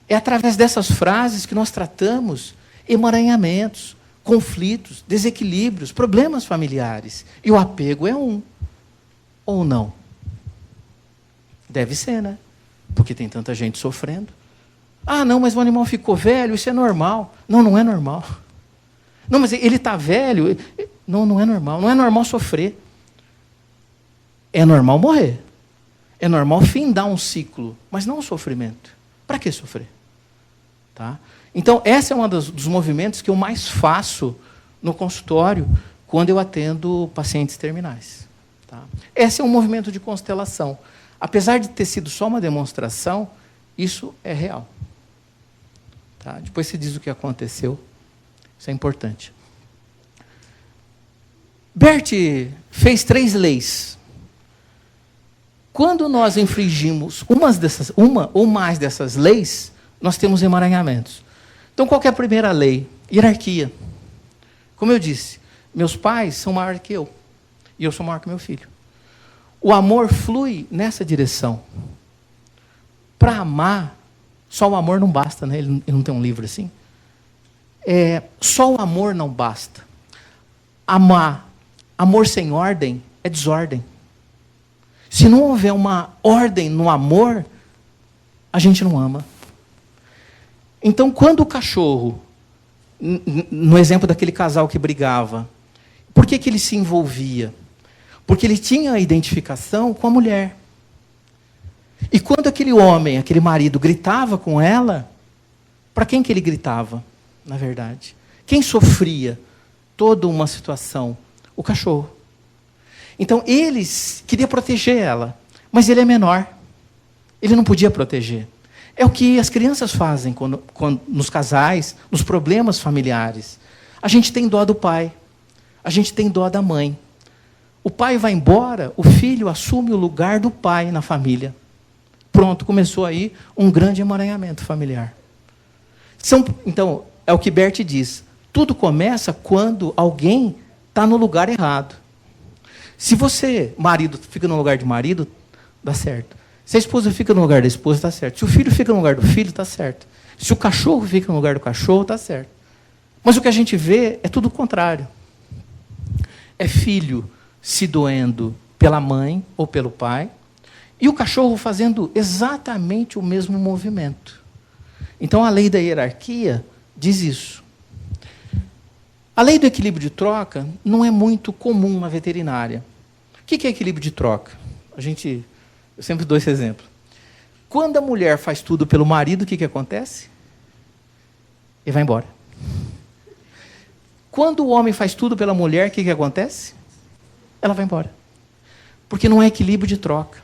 É através dessas frases que nós tratamos emaranhamentos, conflitos, desequilíbrios, problemas familiares. E o apego é um. Ou não? Deve ser, né? Porque tem tanta gente sofrendo. Ah, não, mas o animal ficou velho, isso é normal. Não, não é normal. Não, mas ele está velho. Não, não é normal. Não é normal sofrer. É normal morrer. É normal findar um ciclo, mas não um sofrimento. Para que sofrer? Tá? Então, esse é um dos movimentos que eu mais faço no consultório quando eu atendo pacientes terminais. Tá? Esse é um movimento de constelação. Apesar de ter sido só uma demonstração, isso é real. Tá? Depois se diz o que aconteceu. Isso é importante. Bert fez 3 leis. Quando nós infringimos uma ou mais dessas leis, nós temos emaranhamentos. Então, qual que é a primeira lei? Hierarquia. Como eu disse, meus pais são maiores que eu. E eu sou maior que meu filho. O amor flui nessa direção. Para amar, só o amor não basta, né? Ele não tem um livro assim. Só o amor não basta. Amor sem ordem é desordem. Se não houver uma ordem no amor, a gente não ama. Então, quando o cachorro, no exemplo daquele casal que brigava, por que ele se envolvia? Porque ele tinha a identificação com a mulher. E quando aquele homem, aquele marido, gritava com ela, para quem que ele gritava, na verdade? Quem sofria toda uma situação? O cachorro. Então, ele queria proteger ela, mas ele é menor. Ele não podia proteger. É o que as crianças fazem quando, nos casais, nos problemas familiares. A gente tem dó do pai, a gente tem dó da mãe. O pai vai embora, o filho assume o lugar do pai na família. Pronto, começou aí um grande emaranhamento familiar. Então, é o que Bert diz. Tudo começa quando alguém está no lugar errado. Se você, marido, fica no lugar de marido, dá certo. Se a esposa fica no lugar da esposa, está certo. Se o filho fica no lugar do filho, está certo. Se o cachorro fica no lugar do cachorro, está certo. Mas o que a gente vê é tudo o contrário. É filho se doendo pela mãe ou pelo pai, e o cachorro fazendo exatamente o mesmo movimento. Então, a lei da hierarquia diz isso. A lei do equilíbrio de troca não é muito comum na veterinária. O que é equilíbrio de troca? Eu sempre dou esse exemplo. Quando a mulher faz tudo pelo marido, o que acontece? Ele vai embora. Quando o homem faz tudo pela mulher, o que acontece? Ela vai embora. Porque não é equilíbrio de troca.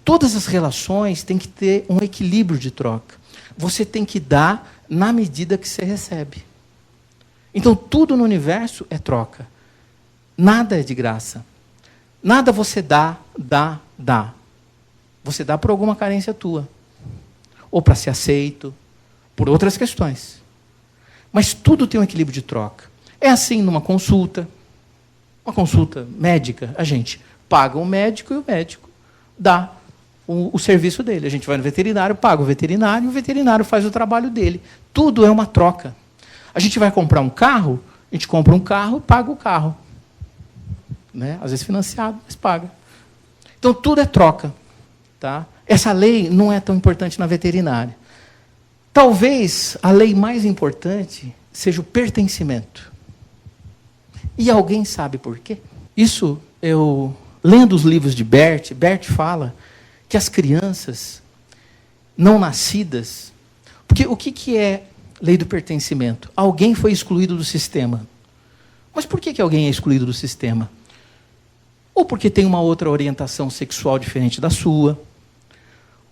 Todas as relações têm que ter um equilíbrio de troca. Você tem que dar na medida que você recebe. Então, tudo no universo é troca. Nada é de graça. Nada você dá. Você dá por alguma carência tua. Ou para ser aceito, por outras questões. Mas tudo tem um equilíbrio de troca. É assim numa consulta. Uma consulta médica, a gente paga um médico e o médico dá o serviço dele. A gente vai no veterinário, paga o veterinário e o veterinário faz o trabalho dele. Tudo é uma troca. A gente vai comprar um carro, a gente compra um carro e paga o carro. Né? Às vezes financiado, mas paga. Então, tudo é troca. Tá? Essa lei não é tão importante na veterinária. Talvez a lei mais importante seja o pertencimento. E alguém sabe por quê? Isso, eu lendo os livros de Bert fala que as crianças não nascidas... Porque o que é lei do pertencimento? Alguém foi excluído do sistema. Mas por que alguém é excluído do sistema? Ou porque tem uma outra orientação sexual diferente da sua,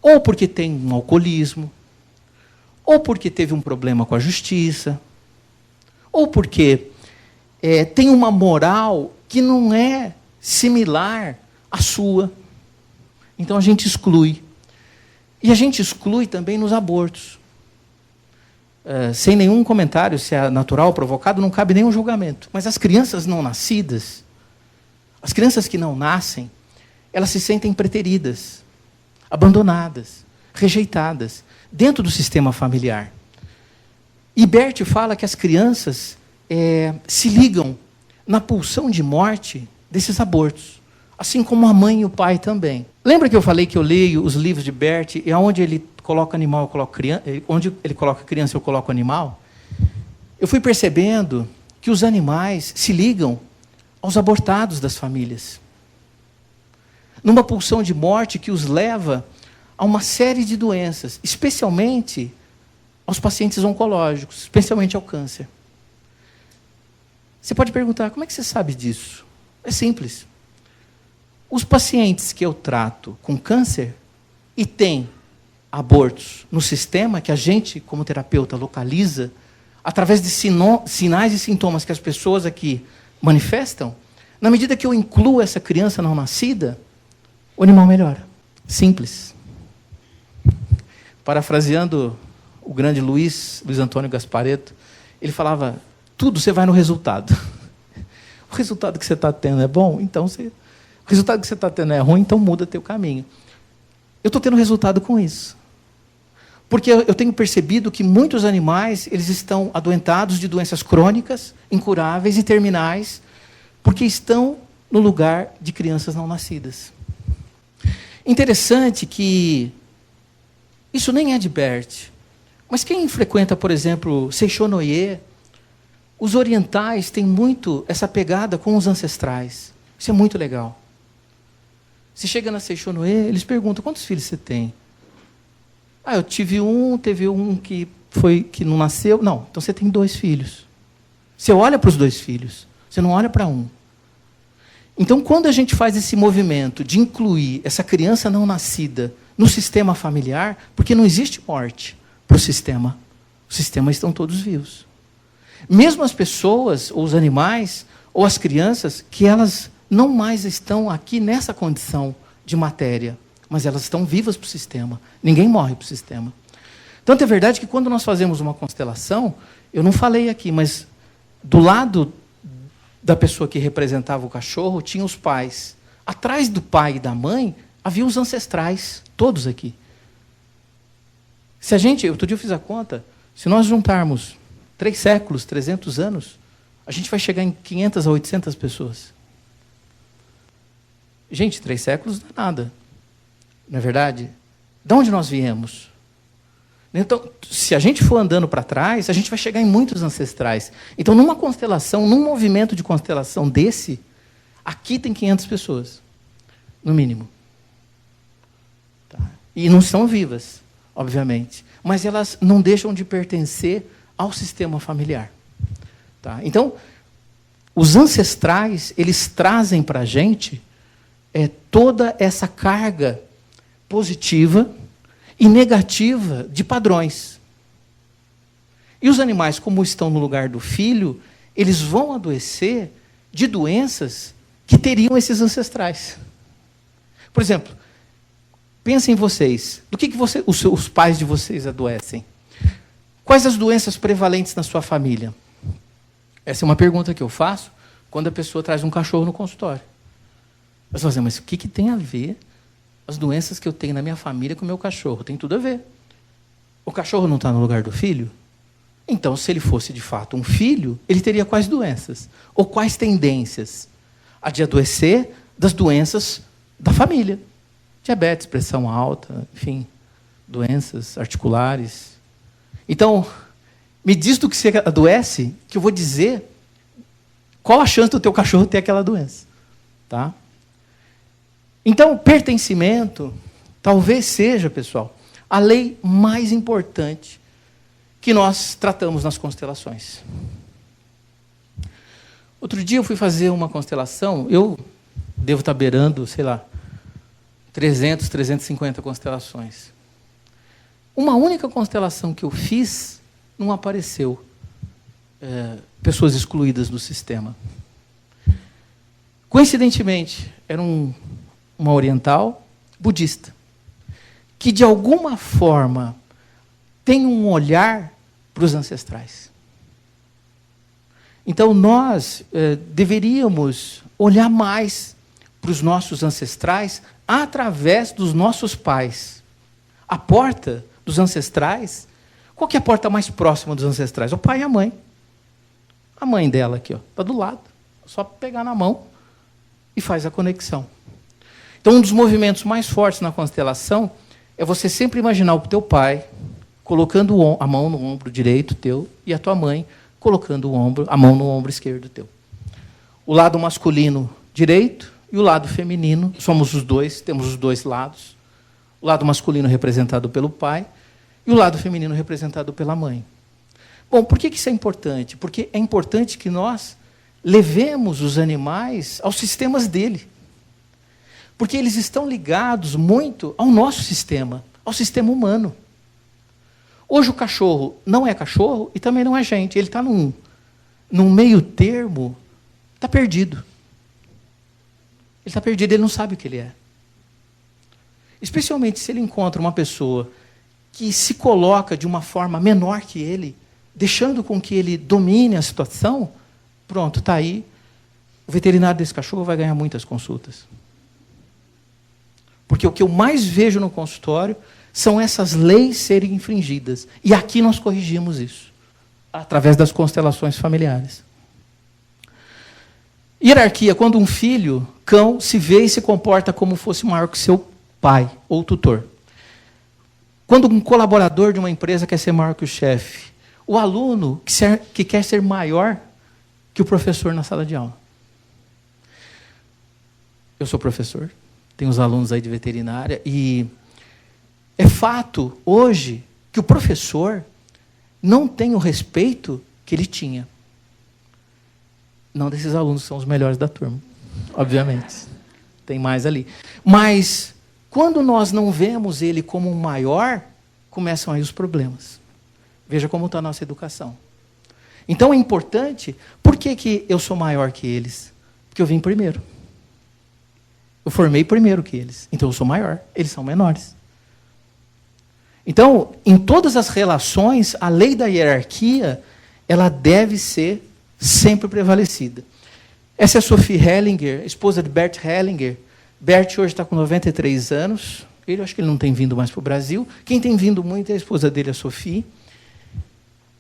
ou porque tem um alcoolismo, ou porque teve um problema com a justiça, ou porque tem uma moral que não é similar à sua. Então a gente exclui. E a gente exclui também nos abortos. Sem nenhum comentário, se é natural ou provocado, não cabe nenhum julgamento. Mas as crianças não nascidas, as crianças que não nascem, elas se sentem preteridas, abandonadas, rejeitadas, dentro do sistema familiar. E Bert fala que as crianças se ligam na pulsão de morte desses abortos, assim como a mãe e o pai também. Lembra que eu falei que eu leio os livros de Bert e onde ele coloca animal, eu coloco criança, onde ele coloca criança, eu coloco animal? Eu fui percebendo que os animais se ligam aos abortados das famílias. numa pulsão de morte que os leva a uma série de doenças, especialmente aos pacientes oncológicos, especialmente ao câncer. Você pode perguntar, como é que você sabe disso? É simples. Os pacientes que eu trato com câncer e têm abortos no sistema, que a gente, como terapeuta, localiza, através de sinais e sintomas que as pessoas aqui manifestam, na medida que eu incluo essa criança não nascida, o animal melhora. Simples. Parafraseando o grande Luiz Antônio Gasparetto, ele falava, tudo você vai no resultado. O resultado que você está tendo é bom, então o resultado que você está tendo é ruim, então muda teu caminho. Eu estou tendo resultado com isso. Porque eu tenho percebido que muitos animais eles estão adoentados de doenças crônicas, incuráveis e terminais, porque estão no lugar de crianças não nascidas. Interessante que isso nem é de Bert, mas quem frequenta, por exemplo, Seichonoye, os orientais têm muito essa pegada com os ancestrais. Isso é muito legal. Se chega na Seichonoye, eles perguntam, quantos filhos você tem? Eu tive teve um que não nasceu. Não, então você tem 2 filhos. Você olha para os 2 filhos, você não olha para um. Então, quando a gente faz esse movimento de incluir essa criança não nascida no sistema familiar, porque não existe morte para o sistema. Os sistemas estão todos vivos. Mesmo as pessoas, ou os animais, ou as crianças, que elas não mais estão aqui nessa condição de matéria, mas elas estão vivas para o sistema. Ninguém morre para o sistema. Tanto é verdade que quando nós fazemos uma constelação, eu não falei aqui, mas do lado da pessoa que representava o cachorro, tinha os pais. Atrás do pai e da mãe, havia os ancestrais, todos aqui. Se a gente, outro dia eu fiz a conta, se nós juntarmos 3 séculos, 300 anos, a gente vai chegar em 500 a 800 pessoas. Gente, 3 séculos não é nada. Não é verdade? De onde nós viemos? Então, se a gente for andando para trás, a gente vai chegar em muitos ancestrais. Então, numa constelação, num movimento de constelação desse, aqui tem 500 pessoas, no mínimo. Tá? E não são vivas, obviamente. Mas elas não deixam de pertencer ao sistema familiar. Tá? Então, os ancestrais, eles trazem para a gente toda essa carga positiva e negativa de padrões. E os animais, como estão no lugar do filho, eles vão adoecer de doenças que teriam esses ancestrais. Por exemplo, pensem em vocês, do que os pais de vocês adoecem? Quais as doenças prevalentes na sua família? Essa é uma pergunta que eu faço quando a pessoa traz um cachorro no consultório. Você fala assim, mas o que tem a ver as doenças que eu tenho na minha família com o meu cachorro? Tem tudo a ver. O cachorro não está no lugar do filho? Então, se ele fosse de fato um filho, ele teria quais doenças? Ou quais tendências? A de adoecer das doenças da família. Diabetes, pressão alta, enfim, doenças articulares. Então, me diz do que você adoece, que eu vou dizer qual a chance do teu cachorro ter aquela doença. Tá? Então, pertencimento, talvez seja, pessoal, a lei mais importante que nós tratamos nas constelações. Outro dia eu fui fazer uma constelação, eu devo estar beirando, 300, 350 constelações. Uma única constelação que eu fiz, não apareceu pessoas excluídas do sistema. Coincidentemente, era uma oriental budista, que de alguma forma tem um olhar para os ancestrais. Então nós deveríamos olhar mais para os nossos ancestrais através dos nossos pais. A porta dos ancestrais, qual que é a porta mais próxima dos ancestrais? O pai e a mãe. A mãe dela aqui, está do lado. É só pegar na mão e faz a conexão. Então, um dos movimentos mais fortes na constelação é você sempre imaginar o teu pai colocando a mão no ombro direito teu e a tua mãe colocando a mão no ombro esquerdo teu. O lado masculino direito e o lado feminino. Somos os dois, temos os dois lados. O lado masculino representado pelo pai e o lado feminino representado pela mãe. Bom, por que isso é importante? Porque é importante que nós levemos os animais aos sistemas dele. Porque eles estão ligados muito ao nosso sistema, ao sistema humano. Hoje o cachorro não é cachorro e também não é gente. Ele está num meio termo, está perdido. Ele está perdido, ele não sabe o que ele é. Especialmente se ele encontra uma pessoa que se coloca de uma forma menor que ele, deixando com que ele domine a situação, pronto, está aí. O veterinário desse cachorro vai ganhar muitas consultas. Porque o que eu mais vejo no consultório são essas leis serem infringidas. E aqui nós corrigimos isso, através das constelações familiares. Hierarquia, quando um filho, cão, se vê e se comporta como fosse maior que seu pai ou tutor. Quando um colaborador de uma empresa quer ser maior que o chefe. O aluno que quer ser maior que o professor na sala de aula. Eu sou professor, tenho os alunos aí de veterinária, e é fato, hoje, que o professor não tem o respeito que ele tinha. Não desses alunos que são os melhores da turma, obviamente. Tem mais ali. Mas, quando nós não vemos ele como um maior, começam aí os problemas. Veja como está a nossa educação. Então é importante, por que eu sou maior que eles? Porque eu vim primeiro. Eu formei primeiro que eles. Então eu sou maior, eles são menores. Então, em todas as relações, a lei da hierarquia, ela deve ser sempre prevalecida. Essa é a Sophie Hellinger, esposa de Bert Hellinger. Bert hoje está com 93 anos. Eu acho que ele não tem vindo mais para o Brasil. Quem tem vindo muito é a esposa dele, a Sophie.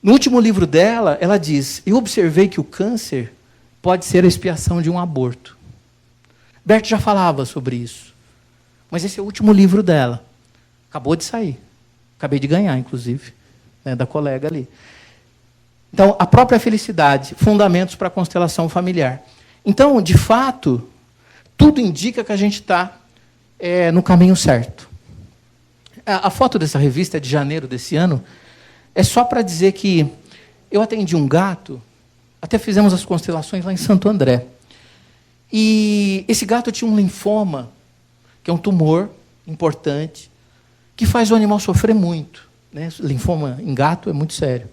No último livro dela, ela diz: eu observei que o câncer pode ser a expiação de um aborto. Bert já falava sobre isso. Mas esse é o último livro dela. Acabou de sair. Acabei de ganhar, inclusive, da colega ali. Então, a própria felicidade, fundamentos para a constelação familiar. Então, de fato, tudo indica que a gente está no caminho certo. A foto dessa revista é de janeiro desse ano. É só para dizer que eu atendi um gato, até fizemos as constelações lá em Santo André. E esse gato tinha um linfoma, que é um tumor importante, que faz o animal sofrer muito. Né? Linfoma em gato é muito sério.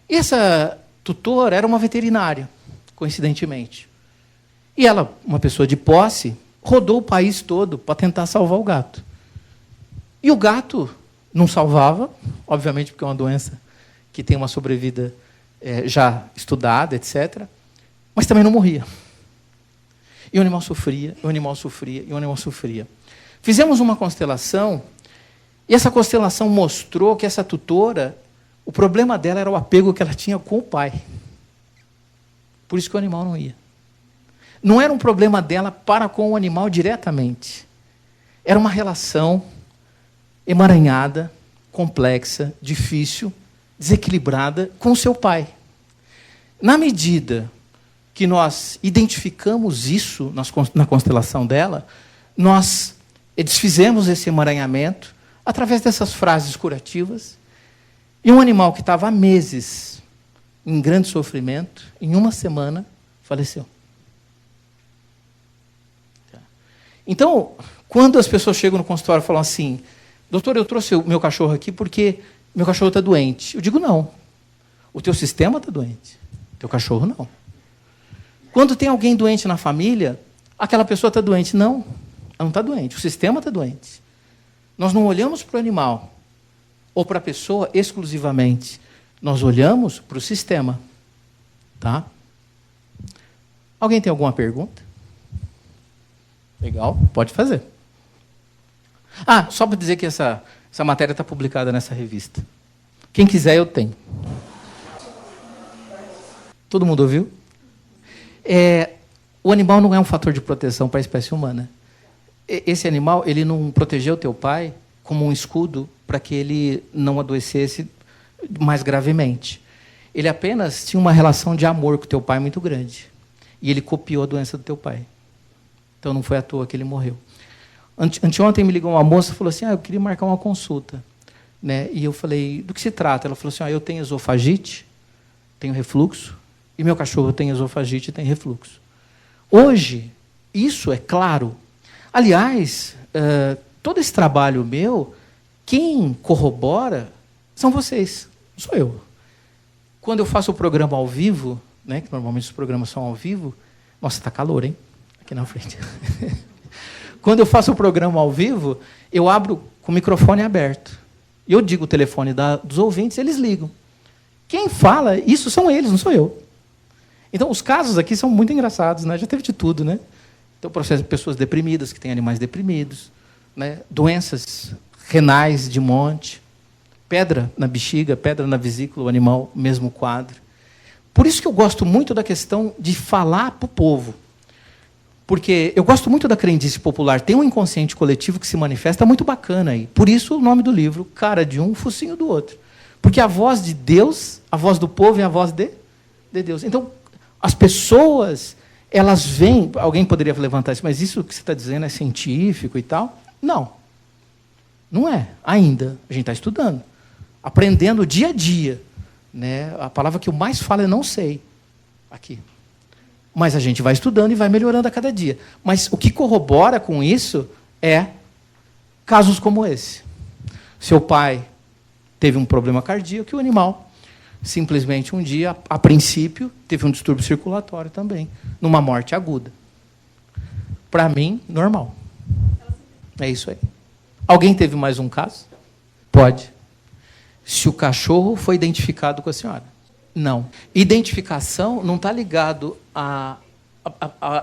E essa tutora era uma veterinária, coincidentemente. E ela, uma pessoa de posse, rodou o país todo para tentar salvar o gato. E o gato não salvava, obviamente porque é uma doença que tem uma sobrevida já estudada, etc. Mas também não morria. E o animal sofria, e o animal sofria, e o animal sofria. Fizemos uma constelação, e essa constelação mostrou que essa tutora, o problema dela era o apego que ela tinha com o pai. Por isso que o animal não ia. Não era um problema dela para com o animal diretamente. Era uma relação emaranhada, complexa, difícil, desequilibrada com o seu pai. Na medida que nós identificamos isso na constelação dela, nós desfizemos esse emaranhamento através dessas frases curativas, e um animal que estava há meses em grande sofrimento, em uma semana, faleceu. Então, quando as pessoas chegam no consultório e falam assim: doutor, eu trouxe o meu cachorro aqui porque meu cachorro está doente. Eu digo: não. O teu sistema está doente. O teu cachorro não. Quando tem alguém doente na família, aquela pessoa está doente. Não, ela não está doente. O sistema está doente. Nós não olhamos para o animal ou para a pessoa exclusivamente. Nós olhamos para o sistema. Tá? Alguém tem alguma pergunta? Legal, pode fazer. Só para dizer que essa matéria está publicada nessa revista. Quem quiser, eu tenho. Todo mundo ouviu? O animal não é um fator de proteção para a espécie humana. Esse animal, ele não protegeu teu pai como um escudo para que ele não adoecesse mais gravemente. Ele apenas tinha uma relação de amor com teu pai muito grande. E ele copiou a doença do teu pai. Então não foi à toa que ele morreu. Anteontem me ligou uma moça e falou assim, eu queria marcar uma consulta. Né? E eu falei, do que se trata? Ela falou assim, eu tenho esofagite, tenho refluxo, e meu cachorro tem esofagite e tem refluxo. Hoje, isso é claro. Aliás, todo esse trabalho meu, quem corrobora são vocês, não sou eu. Quando eu faço o programa ao vivo, né, que normalmente os programas são ao vivo, nossa, está calor, hein? Aqui na frente. Quando eu faço o programa ao vivo, eu abro com o microfone aberto. E eu digo o telefone dos ouvintes, eles ligam. Quem fala, isso são eles, não sou eu. Então, os casos aqui são muito engraçados, né? Já teve de tudo, né? Então, o processo de pessoas deprimidas, que têm animais deprimidos, né? Doenças renais de monte, pedra na bexiga, pedra na vesícula, o animal, mesmo quadro. Por isso que eu gosto muito da questão de falar para o povo. Porque eu gosto muito da crendice popular. Tem um inconsciente coletivo que se manifesta muito bacana aí. Por isso o nome do livro, Cara de um, Focinho do outro. Porque a voz de Deus, a voz do povo é a voz de Deus. Então, as pessoas, elas veem... Alguém poderia levantar isso, mas isso que você está dizendo é científico e tal? Não. Não é, ainda. A gente está estudando. Aprendendo dia a dia. Né? A palavra que eu mais falo é não sei. Aqui. Mas a gente vai estudando e vai melhorando a cada dia. Mas o que corrobora com isso é casos como esse. Seu pai teve um problema cardíaco e o animal, simplesmente um dia, a princípio, teve um distúrbio circulatório também, numa morte aguda. Para mim, normal. É isso aí. Alguém teve mais um caso? Pode. Se o cachorro foi identificado com a senhora. Não. Identificação não está ligado à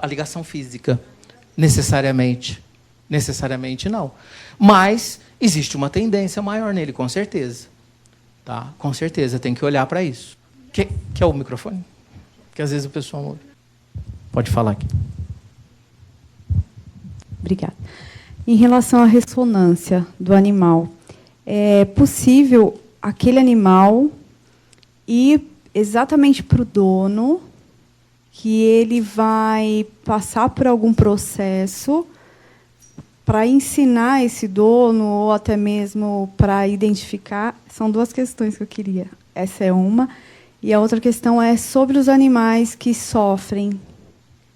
ligação física, necessariamente. Necessariamente não. Mas existe uma tendência maior nele, com certeza. Tá? Com certeza, tem que olhar para isso. Quer o microfone? Porque às vezes o pessoal... Pode falar aqui. Obrigada. Em relação à ressonância do animal, é possível aquele animal ir exatamente para o dono, que ele vai passar por algum processo para ensinar esse dono, ou até mesmo para identificar. São duas questões que eu queria. Essa é uma. E a outra questão é sobre os animais que sofrem,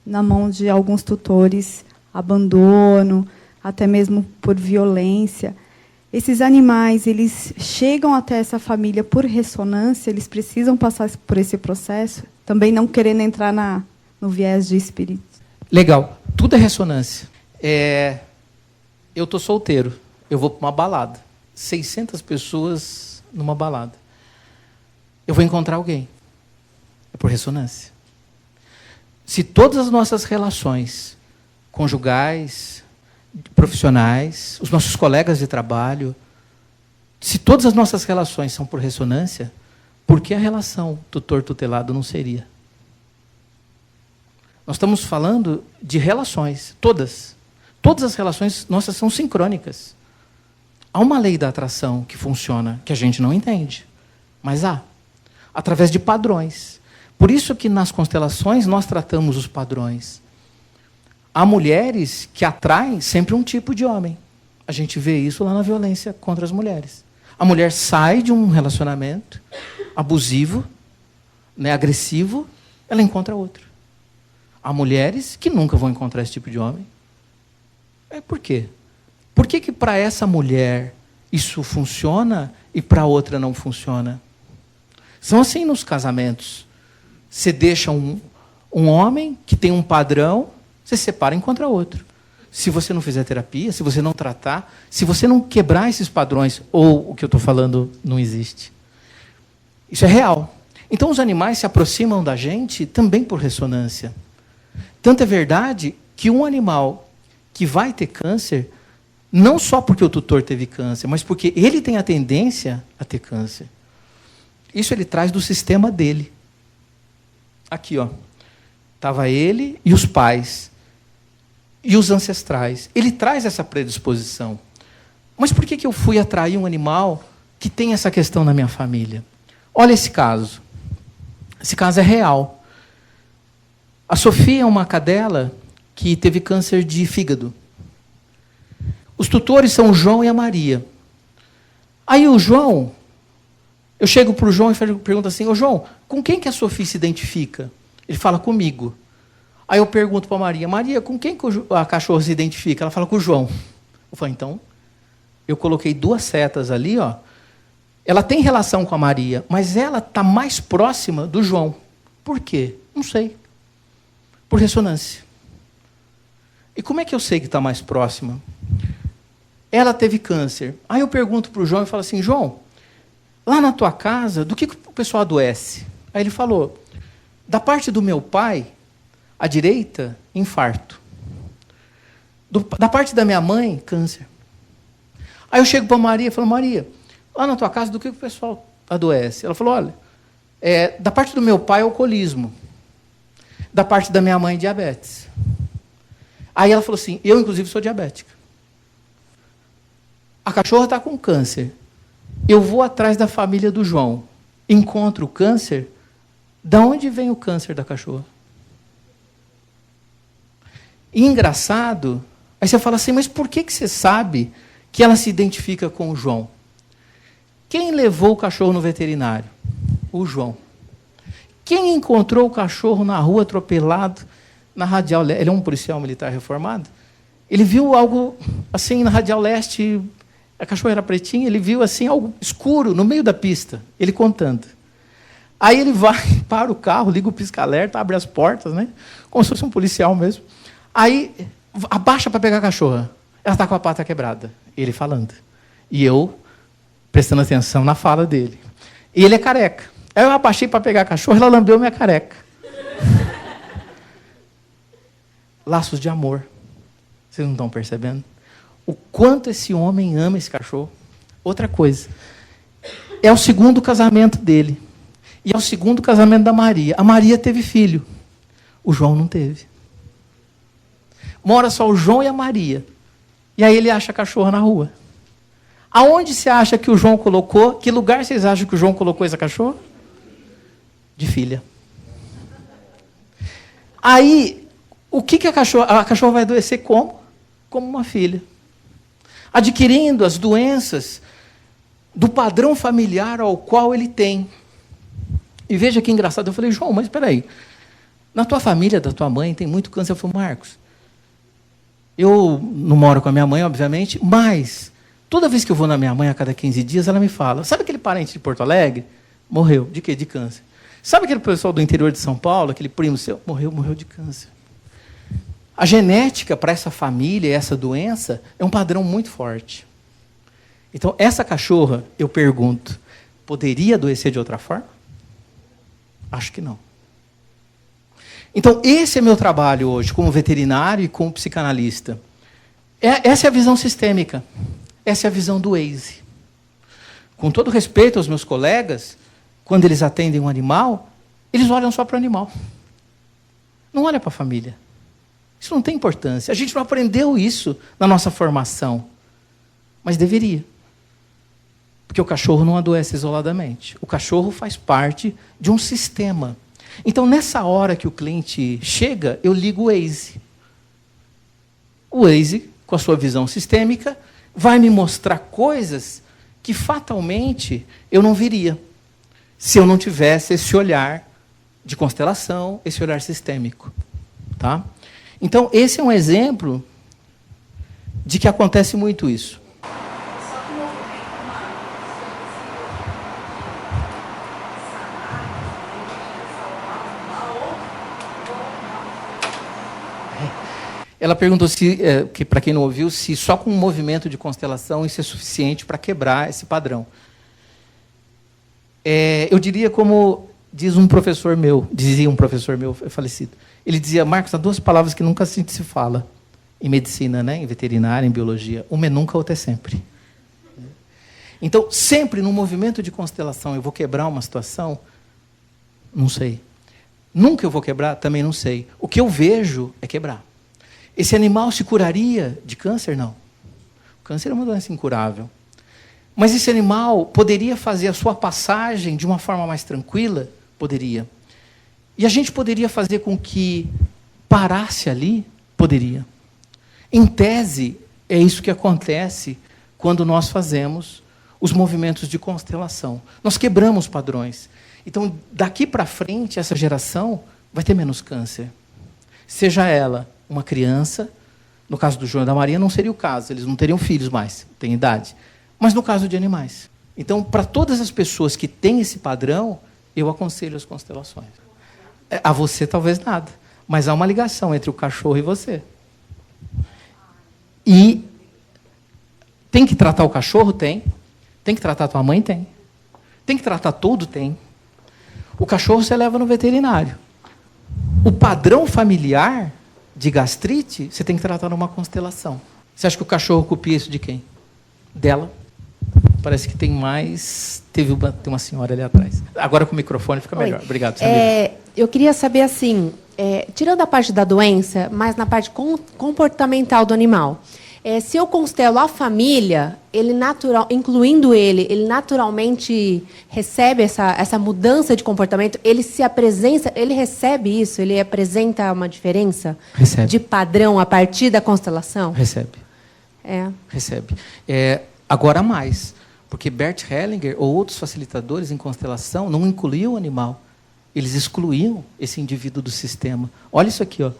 na mão de alguns tutores, abandono, até mesmo por violência. Esses animais, eles chegam até essa família por ressonância, eles precisam passar por esse processo, também não querendo entrar no viés de espírito. Legal. Tudo é ressonância. Eu estou solteiro, eu vou para uma balada. 600 pessoas numa balada. Eu vou encontrar alguém. É por ressonância. Se todas as nossas relações conjugais, profissionais, os nossos colegas de trabalho, se todas as nossas relações são por ressonância, por que a relação tutor-tutelado não seria? Nós estamos falando de relações, todas. Todas as relações nossas são sincrônicas. Há uma lei da atração que funciona, que a gente não entende, mas há, através de padrões. Por isso que nas constelações nós tratamos os padrões. Há mulheres que atraem sempre um tipo de homem. A gente vê isso lá na violência contra as mulheres. A mulher sai de um relacionamento abusivo, né, agressivo, ela encontra outro. Há mulheres que nunca vão encontrar esse tipo de homem. Por quê? Por que para essa mulher isso funciona e para outra não funciona? São assim nos casamentos. Você deixa um homem que tem um padrão, você se separa e encontra outro. Se você não fizer terapia, se você não tratar, se você não quebrar esses padrões, ou o que eu estou falando não existe. Isso é real. Então os animais se aproximam da gente também por ressonância. Tanto é verdade que um animal que vai ter câncer, não só porque o tutor teve câncer, mas porque ele tem a tendência a ter câncer. Isso ele traz do sistema dele. Aqui, ó. Estava ele e os pais. E os ancestrais. Ele traz essa predisposição. Mas por que eu fui atrair um animal que tem essa questão na minha família? Olha esse caso. Esse caso é real. A Sofia é uma cadela que teve câncer de fígado. Os tutores são o João e a Maria. Aí o João, eu chego para o João e pergunto assim, ô João, com quem que a Sofia se identifica? Ele fala, comigo. Aí eu pergunto para a Maria, Maria, com quem que a cachorra se identifica? Ela fala, com o João. Eu falo, então, eu coloquei 2 setas ali, ó. Ela tem relação com a Maria, mas ela está mais próxima do João. Por quê? Não sei. Por ressonância. E como é que eu sei que está mais próxima? Ela teve câncer. Aí eu pergunto para o João e falo assim, João, lá na tua casa, do que o pessoal adoece? Aí ele falou, da parte do meu pai, à direita, infarto. Da parte da minha mãe, câncer. Aí eu chego para a Maria e falo, Maria, lá na tua casa, do que o pessoal adoece? Ela falou, olha, da parte do meu pai, alcoolismo. Da parte da minha mãe, diabetes. Aí ela falou assim, eu inclusive sou diabética. A cachorra está com câncer. Eu vou atrás da família do João. Encontro o câncer. Da onde vem o câncer da cachorra? E engraçado, aí você fala assim, mas por que você sabe que ela se identifica com o João? Quem levou o cachorro no veterinário? O João. Quem encontrou o cachorro na rua atropelado, na Radial Leste? Ele é um policial militar reformado. Ele viu algo assim na Radial Leste, a cachorra era pretinha, ele viu assim algo escuro no meio da pista, ele contando. Aí ele vai, para o carro, liga o pisca-alerta, abre as portas, né? Como se fosse um policial mesmo. Aí abaixa para pegar a cachorra. Ela está com a pata quebrada. Ele falando. E eu prestando atenção na fala dele. E ele é careca. Aí eu abaixei para pegar a cachorra, ela lambeu minha careca. Laços de amor. Vocês não estão percebendo? O quanto esse homem ama esse cachorro. Outra coisa. É o 2º casamento dele. E é o 2º casamento da Maria. A Maria teve filho. O João não teve. Mora só o João e a Maria. E aí ele acha a cachorra na rua. Aonde você acha que o João colocou? Que lugar vocês acham que o João colocou essa cachorra? De filha. Aí, o que a cachorra vai adoecer como? Como uma filha. Adquirindo as doenças do padrão familiar ao qual ele tem. E veja que engraçado, eu falei, João, mas espera aí, na tua família, da tua mãe, tem muito câncer. Eu falei, Marcos, eu não moro com a minha mãe, obviamente, mas toda vez que eu vou na minha mãe, a cada 15 dias, ela me fala, sabe aquele parente de Porto Alegre? Morreu. De quê? De câncer. Sabe aquele pessoal do interior de São Paulo, aquele primo seu? Morreu de câncer. A genética para essa família, essa doença, é um padrão muito forte. Então, essa cachorra, eu pergunto, poderia adoecer de outra forma? Acho que não. Então, esse é meu trabalho hoje, como veterinário e como psicanalista. Essa é a visão sistêmica. Essa é a visão do Waze. Com todo respeito aos meus colegas, quando eles atendem um animal, eles olham só para o animal. Não olham para a família. Isso não tem importância. A gente não aprendeu isso na nossa formação. Mas deveria. Porque o cachorro não adoece isoladamente. O cachorro faz parte de um sistema. Então, nessa hora que o cliente chega, eu ligo o Waze. O Waze, com a sua visão sistêmica, vai me mostrar coisas que fatalmente eu não viria se eu não tivesse esse olhar de constelação, esse olhar sistêmico. Tá? Então, esse é um exemplo de que acontece muito isso. Ela perguntou se, que para quem não ouviu, se só com um movimento de constelação isso é suficiente para quebrar esse padrão. Eu diria como dizia um professor meu falecido. Ele dizia, Marcos, há 2 palavras que nunca se fala em medicina, né, em veterinária, em biologia. Uma é nunca, outra é sempre. Então, sempre no movimento de constelação eu vou quebrar uma situação? Não sei. Nunca eu vou quebrar? Também não sei. O que eu vejo é quebrar. Esse animal se curaria de câncer? Não. O câncer é uma doença incurável. Mas esse animal poderia fazer a sua passagem de uma forma mais tranquila? Poderia. E a gente poderia fazer com que parasse ali Poderia. Em tese, é isso que acontece quando nós fazemos os movimentos de constelação. Nós quebramos padrões. Então, daqui para frente, essa geração vai ter menos câncer. Seja ela uma criança, no caso do João e da Maria não seria o caso, eles não teriam filhos mais, têm idade. Mas no caso de animais. Então, para todas as pessoas que têm esse padrão, eu aconselho as constelações. A você talvez nada, mas há uma ligação entre o cachorro e você. E tem que tratar o cachorro? Tem. Tem que tratar a tua mãe? Tem. Tem que tratar tudo? Tem. O cachorro você leva no veterinário. O padrão familiar de gastrite, você tem que tratar numa constelação. Você acha que o cachorro copia isso de quem? Dela. Parece que tem mais... Tem uma senhora ali atrás. Agora com o microfone fica melhor. Obrigado, Samira. Eu queria saber, assim, tirando a parte da doença, mas na parte comportamental do animal. Se eu constelo a família, incluindo ele naturalmente recebe essa mudança de comportamento? Ele se apresenta, ele recebe isso? Ele apresenta uma diferença de padrão a partir da constelação? Recebe. Recebe. Agora mais, porque Bert Hellinger ou outros facilitadores em constelação não incluíam o animal. Eles excluíam esse indivíduo do sistema. Olha isso aqui, ó.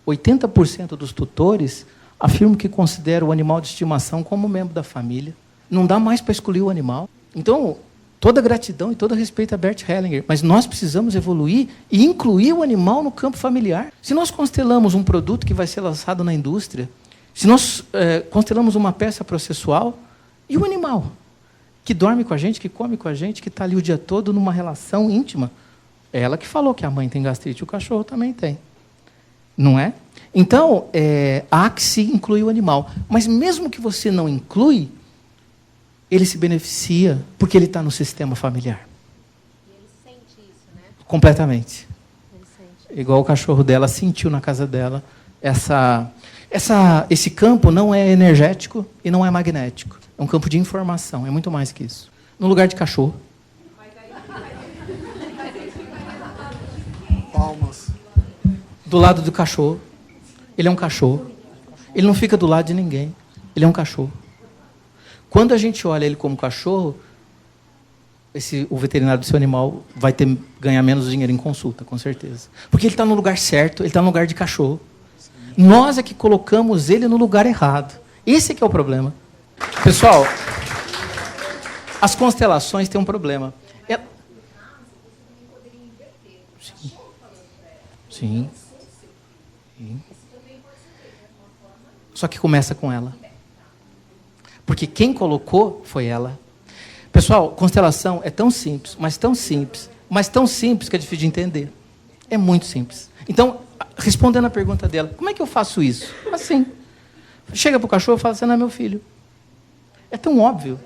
80% dos tutores afirmam que consideram o animal de estimação como membro da família. Não dá mais para excluir o animal. Então, toda gratidão e todo respeito a Bert Hellinger, mas nós precisamos evoluir e incluir o animal no campo familiar. Se nós constelamos um produto que vai ser lançado na indústria, se nós constelamos uma peça processual, e o animal que dorme com a gente, que come com a gente, que está ali o dia todo numa relação íntima, é ela que falou que a mãe tem gastrite, o cachorro também tem. Não é? Então, há que se incluir o animal. Mas mesmo que você não inclui, ele se beneficia porque ele está no sistema familiar. E ele sente isso, né? Completamente. Ele sente. Igual o cachorro dela sentiu na casa dela. Esse campo não é energético e não é magnético. É um campo de informação, é muito mais que isso. No lugar de cachorro. Palmas. Do lado do cachorro. Ele é um cachorro. Ele não fica do lado de ninguém. Ele é um cachorro. Quando a gente olha ele como cachorro, o veterinário do seu animal vai ganhar menos dinheiro em consulta, com certeza. Porque ele está no lugar certo, ele está no lugar de cachorro. Nós é que colocamos ele no lugar errado. Esse é que é o problema. Pessoal, as constelações têm um problema. Sim. Só que começa com ela. Porque quem colocou foi ela. Pessoal, constelação é tão simples, mas tão simples que é difícil de entender. É muito simples. Então, respondendo a pergunta dela, como é que eu faço isso? Assim. Chega para o cachorro e fala, você não é meu filho. É tão óbvio.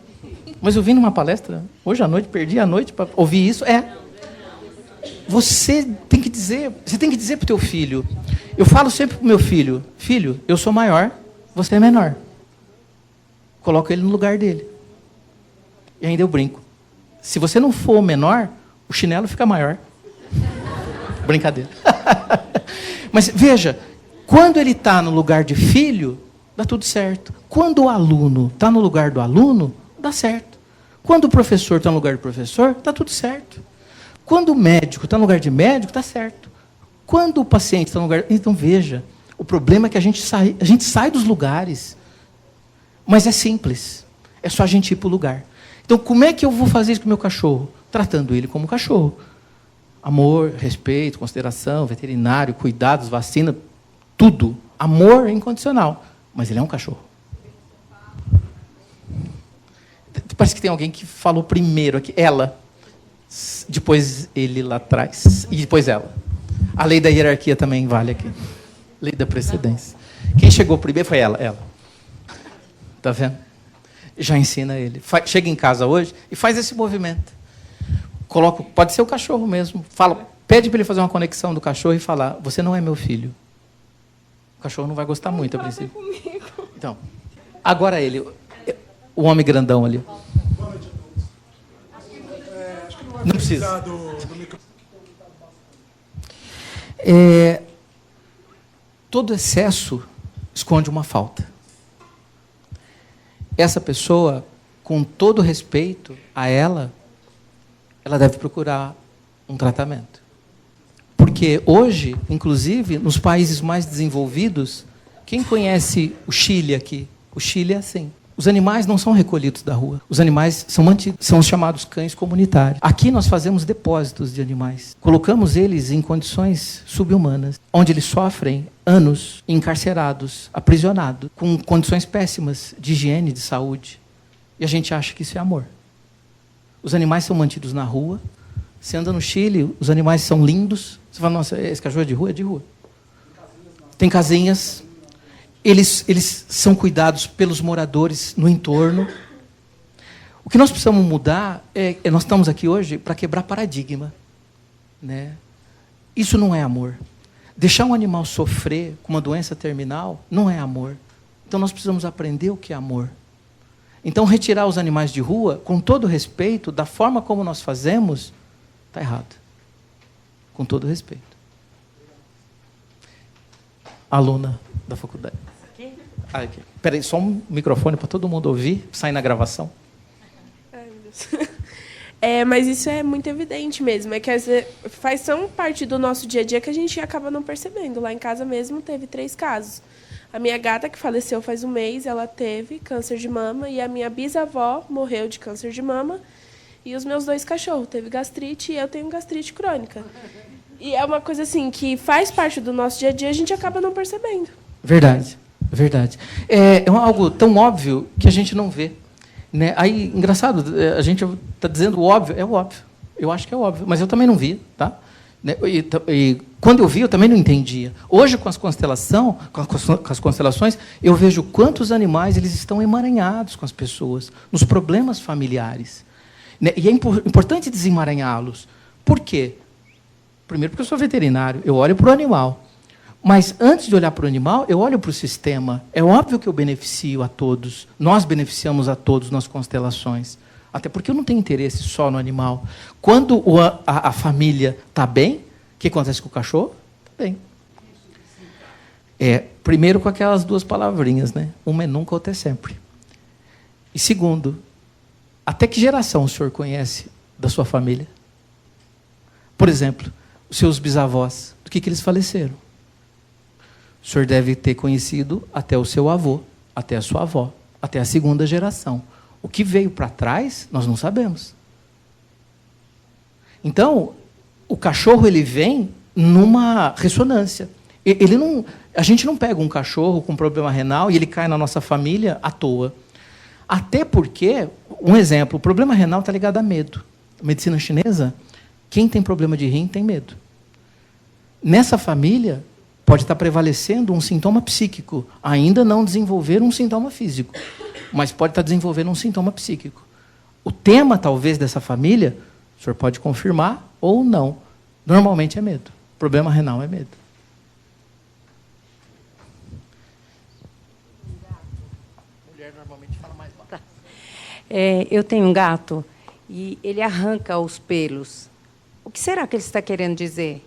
Mas eu vim numa palestra hoje à noite, perdi a noite para ouvir isso. Você tem que dizer para o teu filho. Eu falo sempre para o meu filho, filho, eu sou maior, você é menor. Coloco ele no lugar dele. E ainda eu brinco. Se você não for menor, o chinelo fica maior. Brincadeira. Mas veja, quando ele está no lugar de filho, dá tudo certo. Quando o aluno está no lugar do aluno, dá certo. Quando o professor está no lugar do professor, dá tudo certo. Quando o médico está no lugar de médico, dá certo. Quando o paciente está no lugar... Então, veja, o problema é que a gente sai dos lugares. Mas é simples. É só a gente ir para o lugar. Então, como é que eu vou fazer isso com o meu cachorro? Tratando ele como cachorro. Amor, respeito, consideração, veterinário, cuidados, vacina, tudo. Amor incondicional. Mas ele é um cachorro. Parece que tem alguém que falou primeiro aqui. Ela. Depois ele lá atrás. E depois ela. A lei da hierarquia também vale aqui. Lei da precedência. Quem chegou primeiro foi ela. Está vendo? Já ensina ele. Chega em casa hoje e faz esse movimento. Pode ser o cachorro mesmo. Pede para ele fazer uma conexão do cachorro e falar, você não é meu filho. O cachorro não vai gostar muito a princípio. Então, agora ele, o homem grandão ali. Não precisa. todo excesso esconde uma falta. Essa pessoa, com todo respeito a ela deve procurar um tratamento. Porque hoje, inclusive, nos países mais desenvolvidos, quem conhece o Chile aqui? O Chile é assim. Os animais não são recolhidos da rua. Os animais são mantidos, são os chamados cães comunitários. Aqui nós fazemos depósitos de animais. Colocamos eles em condições subhumanas, onde eles sofrem anos encarcerados, aprisionados, com condições péssimas de higiene, de saúde. E a gente acha que isso é amor. Os animais são mantidos na rua. Você anda no Chile, os animais são lindos. Você fala, nossa, esse cachorro é de rua? É de rua. Tem casinhas. Eles são cuidados pelos moradores no entorno. O que nós precisamos mudar nós estamos aqui hoje para quebrar paradigma, né? Isso não é amor. Deixar um animal sofrer com uma doença terminal não é amor. Então nós precisamos aprender o que é amor. Então retirar os animais de rua, com todo respeito, da forma como nós fazemos, está errado. Com todo respeito. Aluna da faculdade. Aqui. Espera aí, só um microfone para todo mundo ouvir, sair na gravação. Ai, meu Deus. Mas isso é muito evidente mesmo. É que faz tão parte do nosso dia a dia que a gente acaba não percebendo. Lá em casa mesmo teve 3 casos. A minha gata, que faleceu faz um mês, ela teve câncer de mama. E a minha bisavó morreu de câncer de mama. E os meus 2 cachorros teve gastrite e eu tenho gastrite crônica. E é uma coisa assim que faz parte do nosso dia a dia e a gente acaba não percebendo. Verdade. Verdade. É algo tão óbvio que a gente não vê, né? Aí, engraçado, a gente está dizendo o óbvio. É o óbvio. Eu acho que é óbvio, mas eu também não vi, tá? E quando eu vi, eu também não entendia. Hoje, com as constelações, eu vejo quantos animais eles estão emaranhados com as pessoas, nos problemas familiares. Né? E é importante desemaranhá-los. Por quê? Primeiro, porque eu sou veterinário, eu olho para o animal. Mas, antes de olhar para o animal, eu olho para o sistema. É óbvio que eu beneficio a todos. Nós beneficiamos a todos nas constelações. Até porque eu não tenho interesse só no animal. Quando a família está bem, o que acontece com o cachorro? Está bem. Primeiro, com aquelas 2 palavrinhas, né? Uma é nunca, outra é sempre. E segundo, até que geração o senhor conhece da sua família? Por exemplo, os seus bisavós, do que eles faleceram? O senhor deve ter conhecido até o seu avô, até a sua avó, até a 2ª geração. O que veio para trás, nós não sabemos. Então, o cachorro ele vem numa ressonância. A gente não pega um cachorro com problema renal e ele cai na nossa família à toa. Até porque, um exemplo, o problema renal está ligado a medo. A medicina chinesa, quem tem problema de rim tem medo. Nessa família, pode estar prevalecendo um sintoma psíquico, ainda não desenvolver um sintoma físico, mas pode estar desenvolvendo um sintoma psíquico. O tema, talvez, dessa família, o senhor pode confirmar ou não. Normalmente é medo. O problema renal é medo. Mulher normalmente fala mais baixo. Eu tenho um gato e ele arranca os pelos. O que será que ele está querendo dizer?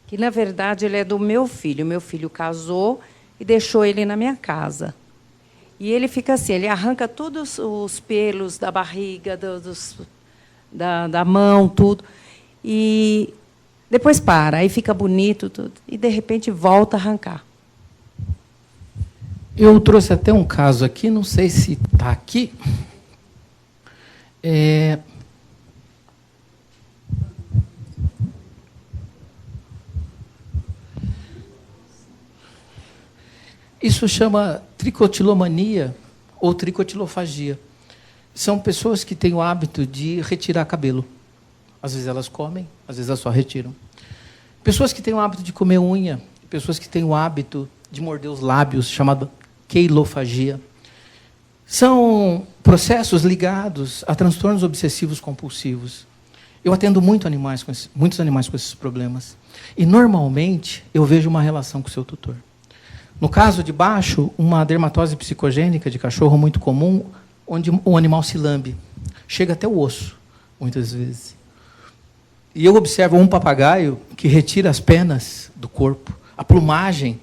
Que, na verdade, ele é do meu filho. Meu filho casou e deixou ele na minha casa. E ele fica assim, ele arranca todos os pelos da barriga, da mão, tudo. E depois para, aí fica bonito, tudo. E, de repente, volta a arrancar. Eu trouxe até um caso aqui, não sei se está aqui. Isso chama tricotilomania ou tricotilofagia. São pessoas que têm o hábito de retirar cabelo. Às vezes elas comem, às vezes elas só retiram. Pessoas que têm o hábito de comer unha, pessoas que têm o hábito de morder os lábios, chamado queilofagia. São processos ligados a transtornos obsessivos compulsivos. Eu atendo muitos animais com esses problemas. E, normalmente, eu vejo uma relação com o seu tutor. No caso de baixo, uma dermatose psicogênica de cachorro muito comum, onde o animal se lambe. Chega até o osso, muitas vezes. E eu observo um papagaio que retira as penas do corpo, a plumagem.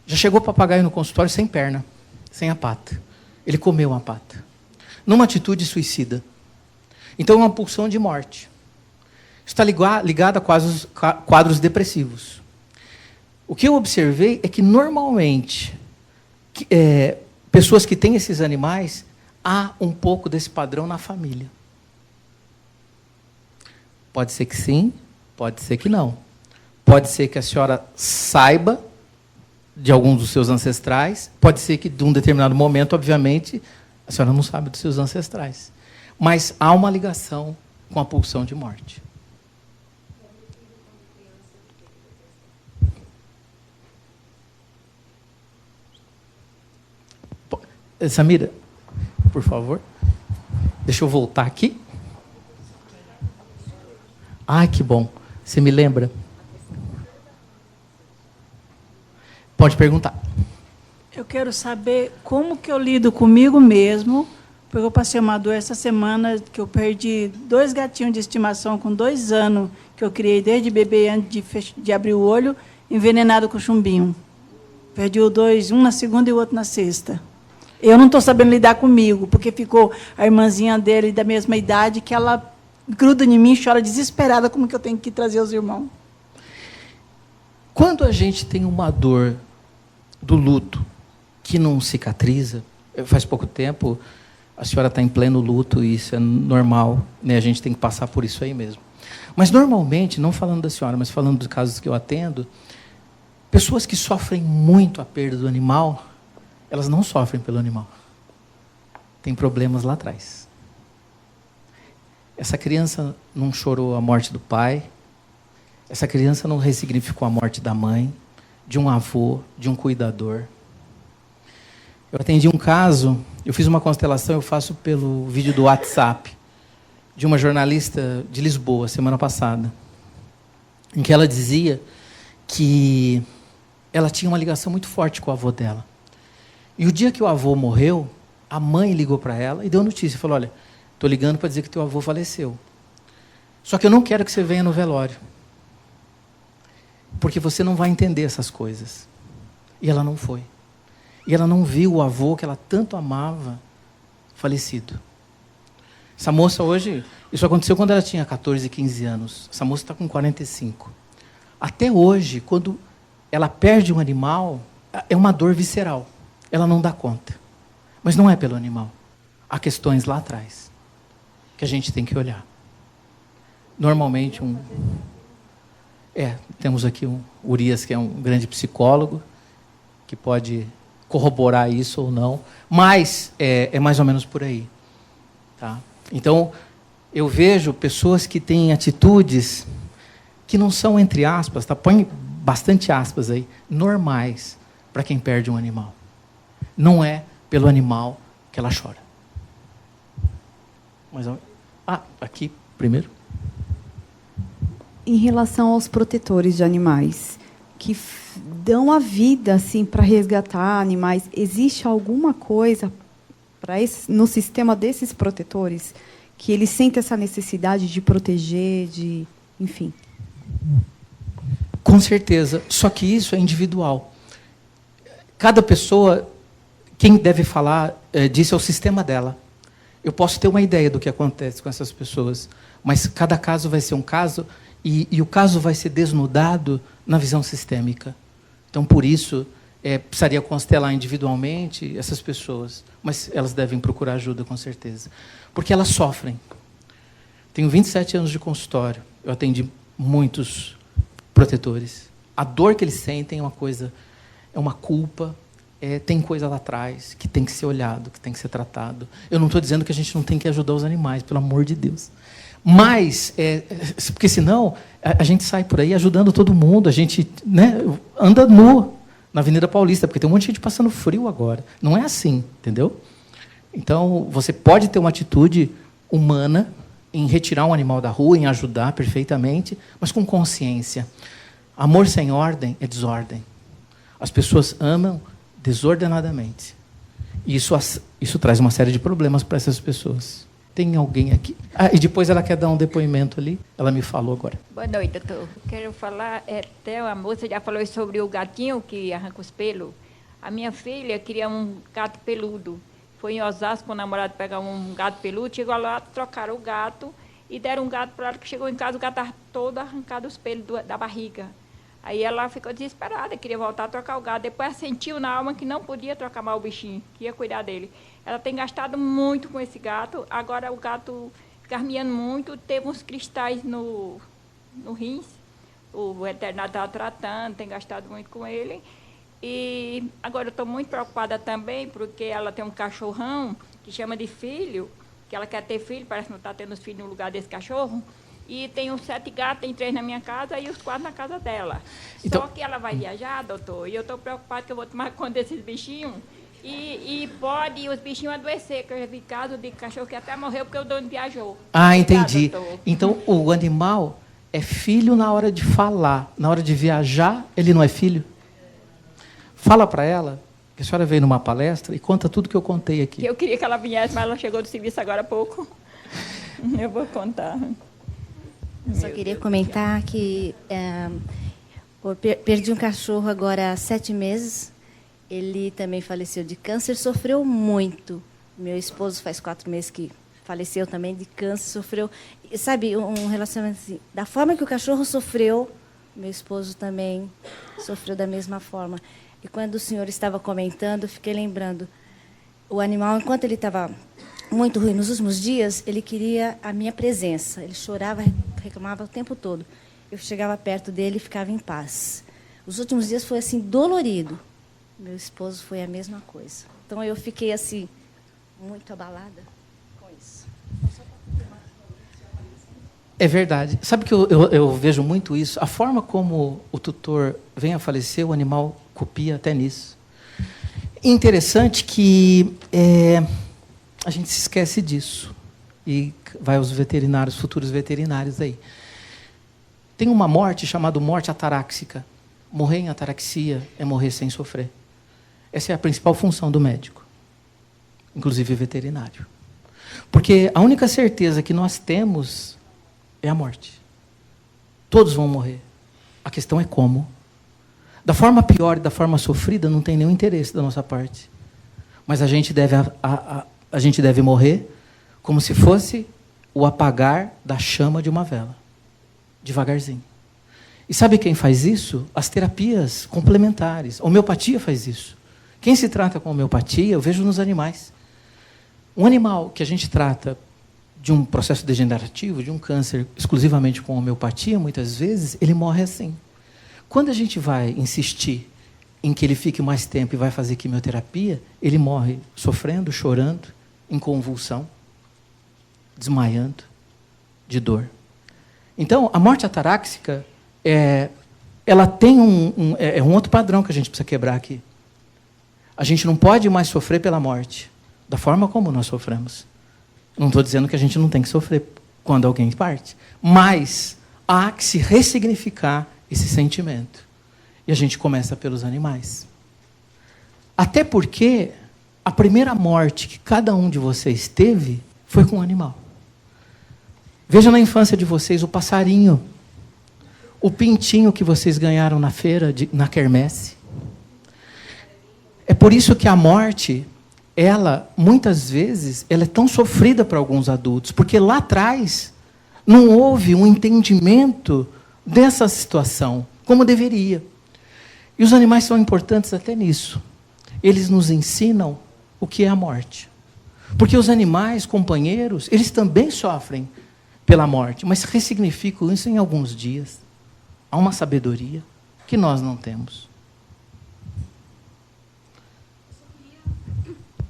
Já chegou o papagaio no consultório sem perna, sem a pata. Ele comeu uma pata. Numa atitude suicida. Então é uma pulsão de morte. Está ligada a quadros depressivos. O que eu observei é que, normalmente, pessoas que têm esses animais, há um pouco desse padrão na família. Pode ser que sim, pode ser que não. Pode ser que a senhora saiba de alguns dos seus ancestrais, pode ser que, de um determinado momento, obviamente, a senhora não sabe dos seus ancestrais. Mas há uma ligação com a pulsão de morte. Samira, por favor. Deixa eu voltar aqui. Ai, que bom. Você me lembra? Pode perguntar. Eu quero saber como que eu lido comigo mesmo, porque eu passei uma dor essa semana que eu perdi 2 gatinhos de estimação com 2 anos, que eu criei desde bebê antes de abrir o olho, envenenado com chumbinho. Perdi os 2, um na segunda e o outro na sexta. Eu não estou sabendo lidar comigo, porque ficou a irmãzinha dele da mesma idade, que ela gruda em mim e chora desesperada como que eu tenho que trazer os irmãos. Quando a gente tem uma dor do luto que não cicatriza, faz pouco tempo, a senhora está em pleno luto e isso é normal, né? A gente tem que passar por isso aí mesmo. Mas, normalmente, não falando da senhora, mas falando dos casos que eu atendo, pessoas que sofrem muito a perda do animal, elas não sofrem pelo animal. Tem problemas lá atrás. Essa criança não chorou a morte do pai, essa criança não ressignificou a morte da mãe, de um avô, de um cuidador. Eu atendi um caso, eu fiz uma constelação, eu faço pelo vídeo do WhatsApp, de uma jornalista de Lisboa, semana passada, em que ela dizia que ela tinha uma ligação muito forte com o avô dela. E o dia que o avô morreu, a mãe ligou para ela e deu notícia, falou, olha, estou ligando para dizer que teu avô faleceu. Só que eu não quero que você venha no velório. Porque você não vai entender essas coisas. E ela não foi. E ela não viu o avô que ela tanto amava falecido. Essa moça hoje, isso aconteceu quando ela tinha 14, 15 anos. Essa moça está com 45. Até hoje, quando ela perde um animal, é uma dor visceral. Ela não dá conta. Mas não é pelo animal. Há questões lá atrás que a gente tem que olhar. Normalmente, temos aqui um Urias, que é um grande psicólogo, que pode corroborar isso ou não, mas é mais ou menos por aí. Tá? Então, eu vejo pessoas que têm atitudes que não são, entre aspas, tá? Põe bastante aspas aí, normais para quem perde um animal. Não é pelo animal que ela chora. Aqui primeiro. Em relação aos protetores de animais, que dão a vida assim, para resgatar animais, existe alguma coisa no sistema desses protetores que eles sentem essa necessidade de proteger, enfim? Com certeza, só que isso é individual. Cada pessoa, quem deve falar disso é o sistema dela. Eu posso ter uma ideia do que acontece com essas pessoas, mas cada caso vai ser um caso e o caso vai ser desnudado na visão sistêmica. Então, por isso, precisaria constelar individualmente essas pessoas, mas elas devem procurar ajuda, com certeza. Porque elas sofrem. Tenho 27 anos de consultório, eu atendi muitos protetores. A dor que eles sentem é uma culpa, tem coisa lá atrás que tem que ser olhado, que tem que ser tratado. Eu não estou dizendo que a gente não tem que ajudar os animais, pelo amor de Deus. Mas, porque senão, a gente sai por aí ajudando todo mundo, a gente, né, anda nu na Avenida Paulista, porque tem um monte de gente passando frio agora. Não é assim, entendeu? Então, você pode ter uma atitude humana em retirar um animal da rua, em ajudar perfeitamente, mas com consciência. Amor sem ordem é desordem. As pessoas amam desordenadamente. E isso traz uma série de problemas para essas pessoas. Tem alguém aqui? E depois ela quer dar um depoimento ali. Ela me falou agora. Boa noite, doutor. Quero falar, até a moça já falou sobre o gatinho que arranca os pelos. A minha filha queria um gato peludo. Foi em Osasco com o namorado pegar um gato peludo, chegou lá, trocaram o gato e deram um gato para ela, que chegou em casa, o gato estava todo arrancado os pelos da barriga. Aí ela ficou desesperada, queria voltar a trocar o gato. Depois ela sentiu na alma que não podia trocar mais o bichinho, que ia cuidar dele. Ela tem gastado muito com esse gato, agora o gato fica miando muito, teve uns cristais no rins, o veterinário estava tratando, tem gastado muito com ele. E agora eu estou muito preocupada também, porque ela tem um cachorrão que chama de filho, que ela quer ter filho, parece que não está tendo os filhos no lugar desse cachorro. E tem uns 7 gatos, tem 3 na minha casa e os 4 na casa dela. Então, só que ela vai viajar, doutor, e eu estou preocupada que eu vou tomar conta desses bichinhos. E pode os bichinhos adoecer, que eu já vi caso de cachorro que até morreu porque o dono viajou. Ah, entendi. Então, o animal é filho na hora de falar. Na hora de viajar, ele não é filho? Fala para ela que a senhora veio numa palestra e conta tudo que eu contei aqui. Que eu queria que ela viesse, mas ela chegou do serviço agora há pouco. Eu vou contar. Eu só queria comentar que perdi um cachorro agora há 7 meses. Ele também faleceu de câncer, sofreu muito. Meu esposo faz 4 meses que faleceu também de câncer, sofreu. Sabe, um relacionamento assim, da forma que o cachorro sofreu, meu esposo também sofreu da mesma forma. E quando o senhor estava comentando, eu fiquei lembrando, o animal, enquanto ele estava muito ruim nos últimos dias, ele queria a minha presença. Ele chorava, reclamava o tempo todo. Eu chegava perto dele e ficava em paz. Os últimos dias foi assim, dolorido. Meu esposo foi a mesma coisa. Então, eu fiquei assim, muito abalada com isso. É verdade. Sabe que eu vejo muito isso? A forma como o tutor vem a falecer, o animal copia até nisso. Interessante que a gente se esquece disso. E vai aos veterinários, futuros veterinários aí. Tem uma morte chamada morte ataráxica. Morrer em ataraxia é morrer sem sofrer. Essa é a principal função do médico, inclusive veterinário. Porque a única certeza que nós temos é a morte. Todos vão morrer. A questão é como. Da forma pior e da forma sofrida, não tem nenhum interesse da nossa parte. Mas a gente deve morrer como se fosse o apagar da chama de uma vela. Devagarzinho. E sabe quem faz isso? As terapias complementares. A homeopatia faz isso. Quem se trata com homeopatia, eu vejo nos animais. Um animal que a gente trata de um processo degenerativo, de um câncer, exclusivamente com homeopatia, muitas vezes, ele morre assim. Quando a gente vai insistir em que ele fique mais tempo e vai fazer quimioterapia, ele morre sofrendo, chorando, em convulsão, desmaiando, de dor. Então, a morte ataráxica, ela tem um outro padrão que a gente precisa quebrar aqui. A gente não pode mais sofrer pela morte, da forma como nós sofremos. Não estou dizendo que a gente não tem que sofrer quando alguém parte, mas há que se ressignificar esse sentimento. E a gente começa pelos animais. Até porque a primeira morte que cada um de vocês teve foi com um animal. Veja na infância de vocês o passarinho, o pintinho que vocês ganharam na feira, na quermesse. É por isso que a morte, muitas vezes, ela é tão sofrida para alguns adultos, porque lá atrás não houve um entendimento dessa situação, como deveria. E os animais são importantes até nisso. Eles nos ensinam o que é a morte. Porque os animais, companheiros, eles também sofrem pela morte, mas ressignificam isso em alguns dias. Há uma sabedoria que nós não temos.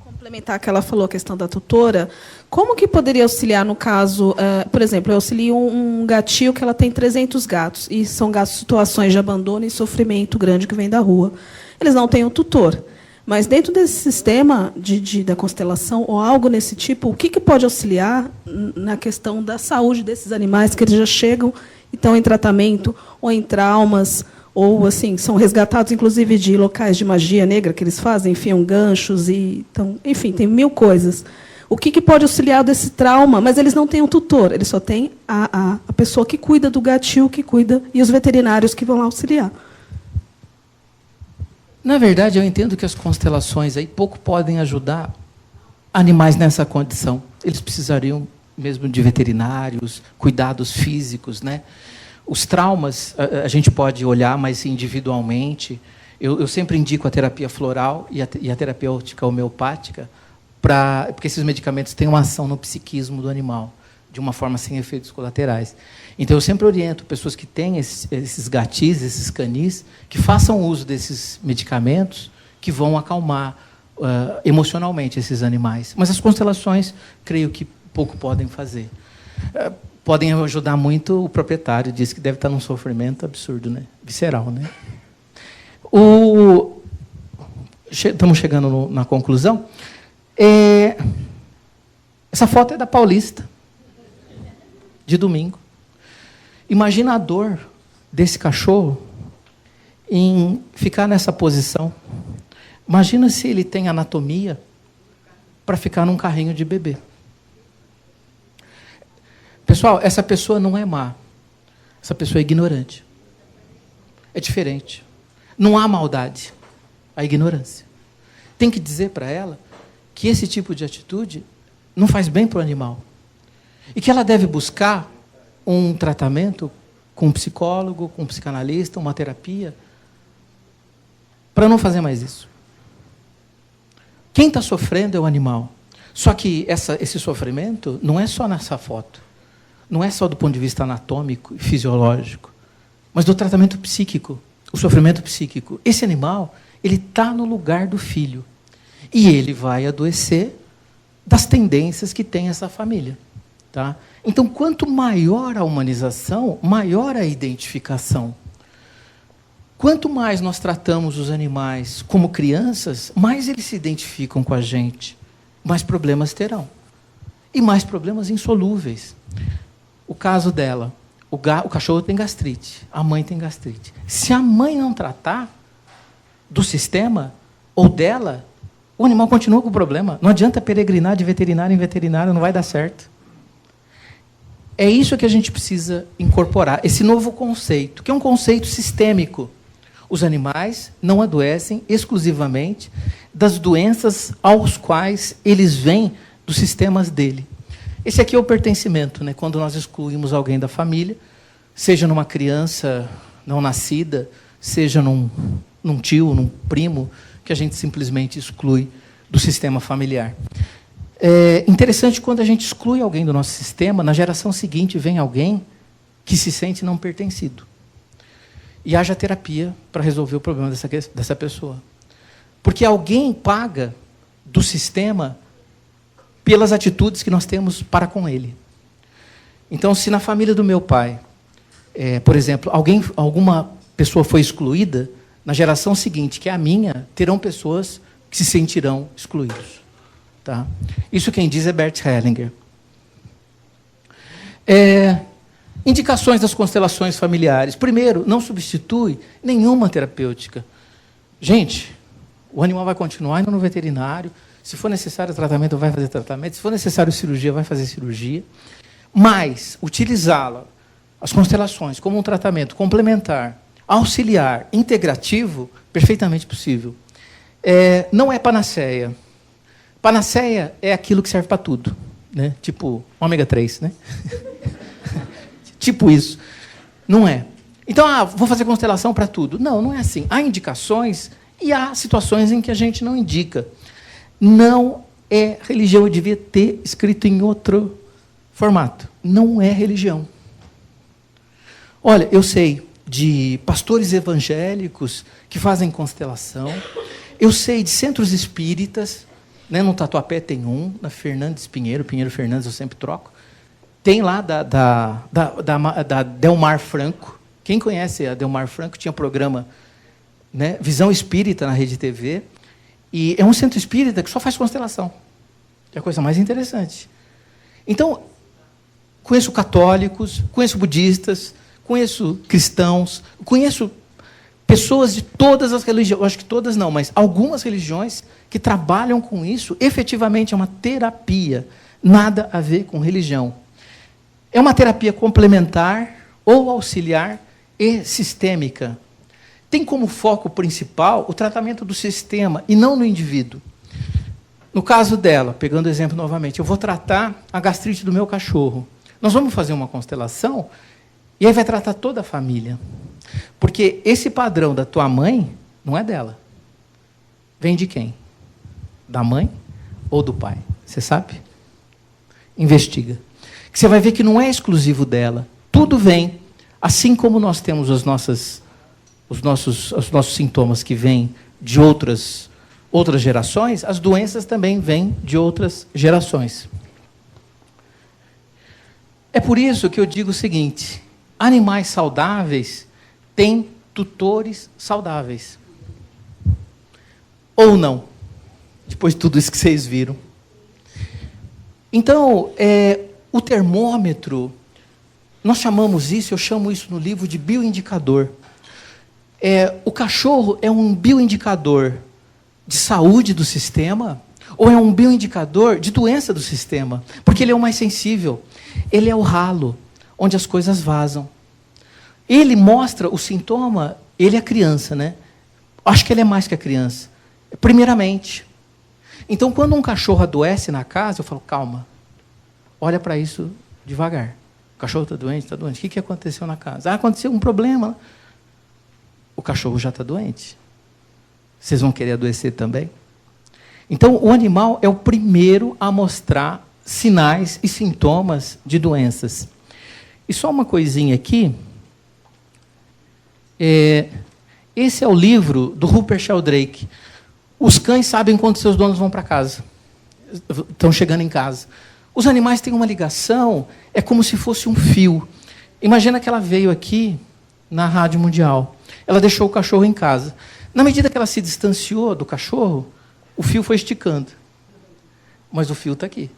Complementar que ela falou, a questão da tutora, como que poderia auxiliar no caso, por exemplo, eu auxilio um gatinho que ela tem 300 gatos, e são gatos em situações de abandono e sofrimento grande que vem da rua. Eles não têm um tutor. Mas dentro desse sistema da constelação, ou algo nesse tipo, o que pode auxiliar na questão da saúde desses animais, que eles já chegam e estão em tratamento, ou em traumas, ou assim, são resgatados, inclusive, de locais de magia negra que eles fazem, enfiam ganchos, então, enfim, tem 1000 coisas. O que pode auxiliar desse trauma? Mas eles não têm um tutor, eles só têm a pessoa que cuida do gatil, que cuida, e os veterinários que vão lá auxiliar. Na verdade, eu entendo que as constelações aí pouco podem ajudar animais nessa condição. Eles precisariam mesmo de veterinários, cuidados físicos, né? Os traumas a gente pode olhar mais individualmente. Eu sempre indico a terapia floral e a terapêutica homeopática, porque esses medicamentos têm uma ação no psiquismo do animal, de uma forma sem efeitos colaterais. Então, eu sempre oriento pessoas que têm esses gatis, esses canis, que façam uso desses medicamentos que vão acalmar emocionalmente esses animais. Mas as constelações, creio que pouco podem fazer. Podem ajudar muito o proprietário, diz que deve estar num sofrimento absurdo, né? Visceral, né? Estamos chegando na conclusão. Essa foto é da Paulista, de domingo. Imagina a dor desse cachorro em ficar nessa posição. Imagina se ele tem anatomia para ficar num carrinho de bebê. Pessoal, essa pessoa não é má. Essa pessoa é ignorante. É diferente. Não há maldade. Há ignorância. Tem que dizer para ela que esse tipo de atitude não faz bem para o animal. E que ela deve buscar um tratamento com um psicólogo, com um psicanalista, uma terapia, para não fazer mais isso. Quem está sofrendo é o animal. Só que esse sofrimento não é só nessa foto. Não é só do ponto de vista anatômico e fisiológico, mas do tratamento psíquico, o sofrimento psíquico. Esse animal, ele está no lugar do filho. E ele vai adoecer das tendências que tem essa família. Tá? Então, quanto maior a humanização, maior a identificação. Quanto mais nós tratamos os animais como crianças, mais eles se identificam com a gente, mais problemas terão. E mais problemas insolúveis. O caso dela, o cachorro tem gastrite, a mãe tem gastrite. Se a mãe não tratar do sistema ou dela, o animal continua com o problema. Não adianta peregrinar de veterinário em veterinário, não vai dar certo. É isso que a gente precisa incorporar, esse novo conceito, que é um conceito sistêmico. Os animais não adoecem exclusivamente das doenças aos quais eles vêm dos sistemas dele. Esse aqui é o pertencimento, né? Quando nós excluímos alguém da família, seja numa criança não nascida, seja num tio, num primo, que a gente simplesmente exclui do sistema familiar. É interessante quando a gente exclui alguém do nosso sistema, na geração seguinte vem alguém que se sente não pertencido. E haja terapia para resolver o problema dessa pessoa. Porque alguém paga do sistema pelas atitudes que nós temos para com ele. Então, se na família do meu pai, por exemplo, alguma pessoa foi excluída, na geração seguinte, que é a minha, terão pessoas que se sentirão excluídos. Tá? Isso quem diz é Bert Hellinger. Indicações das constelações familiares. Primeiro, não substitui nenhuma terapêutica. Gente, o animal vai continuar indo no veterinário. Se for necessário tratamento, vai fazer tratamento. Se for necessário cirurgia, vai fazer cirurgia. Mas utilizá-la, as constelações, como um tratamento complementar, auxiliar, integrativo, perfeitamente possível. Não é panaceia. Panaceia é aquilo que serve para tudo, né? Tipo ômega 3, né? Tipo isso. Não é. Então, vou fazer constelação para tudo. Não, não é assim. Há indicações e há situações em que a gente não indica. Não é religião, eu devia ter escrito em outro formato. Não é religião. Olha, eu sei de pastores evangélicos que fazem constelação, eu sei de centros espíritas, né, no Tatuapé tem um, na Fernandes Pinheiro Fernandes eu sempre troco, tem lá da Delmar Franco. Quem conhece a Delmar Franco, tinha programa, né, Visão Espírita na Rede TV, e é um centro espírita que só faz constelação. É a coisa mais interessante. Então, conheço católicos, conheço budistas, conheço cristãos, conheço pessoas de todas as religiões, eu acho que todas não, mas algumas religiões que trabalham com isso, efetivamente é uma terapia, nada a ver com religião. É uma terapia complementar ou auxiliar e sistêmica. Tem como foco principal o tratamento do sistema e não no indivíduo. No caso dela, pegando o exemplo novamente, eu vou tratar a gastrite do meu cachorro. Nós vamos fazer uma constelação e aí vai tratar toda a família. Porque esse padrão da tua mãe não é dela. Vem de quem? Da mãe ou do pai? Você sabe? Investiga. Você vai ver que não é exclusivo dela. Tudo vem, assim como nós temos os nossos sintomas que vêm de outras gerações, as doenças também vêm de outras gerações. É por isso que eu digo o seguinte: animais saudáveis têm tutores saudáveis. Ou não, depois de tudo isso que vocês viram. Então, o termômetro, nós chamamos isso, eu chamo isso no livro de bioindicador. O cachorro é um bioindicador de saúde do sistema ou é um bioindicador de doença do sistema? Porque ele é o mais sensível. Ele é o ralo onde as coisas vazam. Ele mostra o sintoma, ele é a criança, né? Acho que ele é mais que a criança. Primeiramente. Então, quando um cachorro adoece na casa, eu falo, calma, olha para isso devagar. O cachorro está doente, está doente. O que aconteceu na casa? Aconteceu um problema. O cachorro já está doente. Vocês vão querer adoecer também? Então, o animal é o primeiro a mostrar sinais e sintomas de doenças. E só uma coisinha aqui. Esse é o livro do Rupert Sheldrake. Os cães sabem quando seus donos vão para casa. Estão chegando em casa. Os animais têm uma ligação, é como se fosse um fio. Imagina que ela veio aqui na Rádio Mundial. Ela deixou o cachorro em casa. Na medida que ela se distanciou do cachorro, o fio foi esticando. Mas o fio está aqui.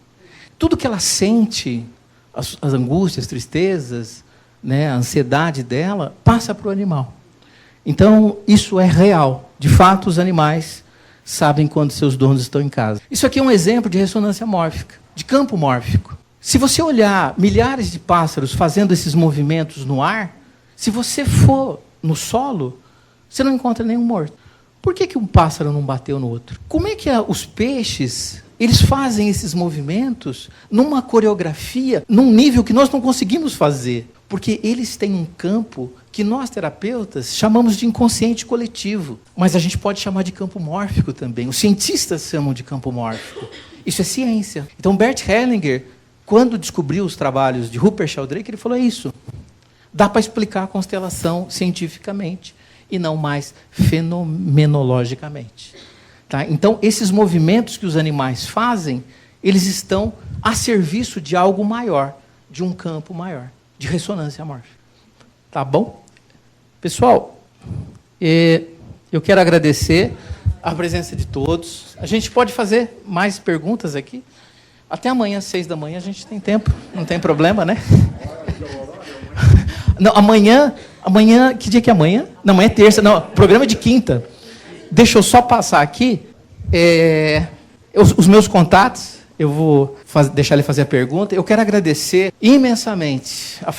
Tudo que ela sente, as angústias, as tristezas, né, a ansiedade dela, passa para o animal. Então, isso é real. De fato, os animais sabem quando seus donos estão em casa. Isso aqui é um exemplo de ressonância mórfica, de campo mórfico. Se você olhar milhares de pássaros fazendo esses movimentos no ar, se você for no solo, você não encontra nenhum morto. Por que um pássaro não bateu no outro? Como é que os peixes, eles fazem esses movimentos numa coreografia, num nível que nós não conseguimos fazer? Porque eles têm um campo que nós, terapeutas, chamamos de inconsciente coletivo. Mas a gente pode chamar de campo mórfico também. Os cientistas chamam de campo mórfico. Isso é ciência. Então, Bert Hellinger, quando descobriu os trabalhos de Rupert Sheldrake, ele falou, isso. Dá para explicar a constelação cientificamente e não mais fenomenologicamente. Tá? Então, esses movimentos que os animais fazem, eles estão a serviço de algo maior, de um campo maior, de ressonância mórfica. Tá bom? Pessoal, eu quero agradecer a presença de todos. A gente pode fazer mais perguntas aqui. Até amanhã, 6 da manhã, a gente tem tempo. Não tem problema, né? Não, amanhã, que dia que é amanhã? Não, amanhã é terça, não, programa é de quinta. Deixa eu só passar aqui os meus contatos, eu vou deixar ele fazer a pergunta. Eu quero agradecer imensamente a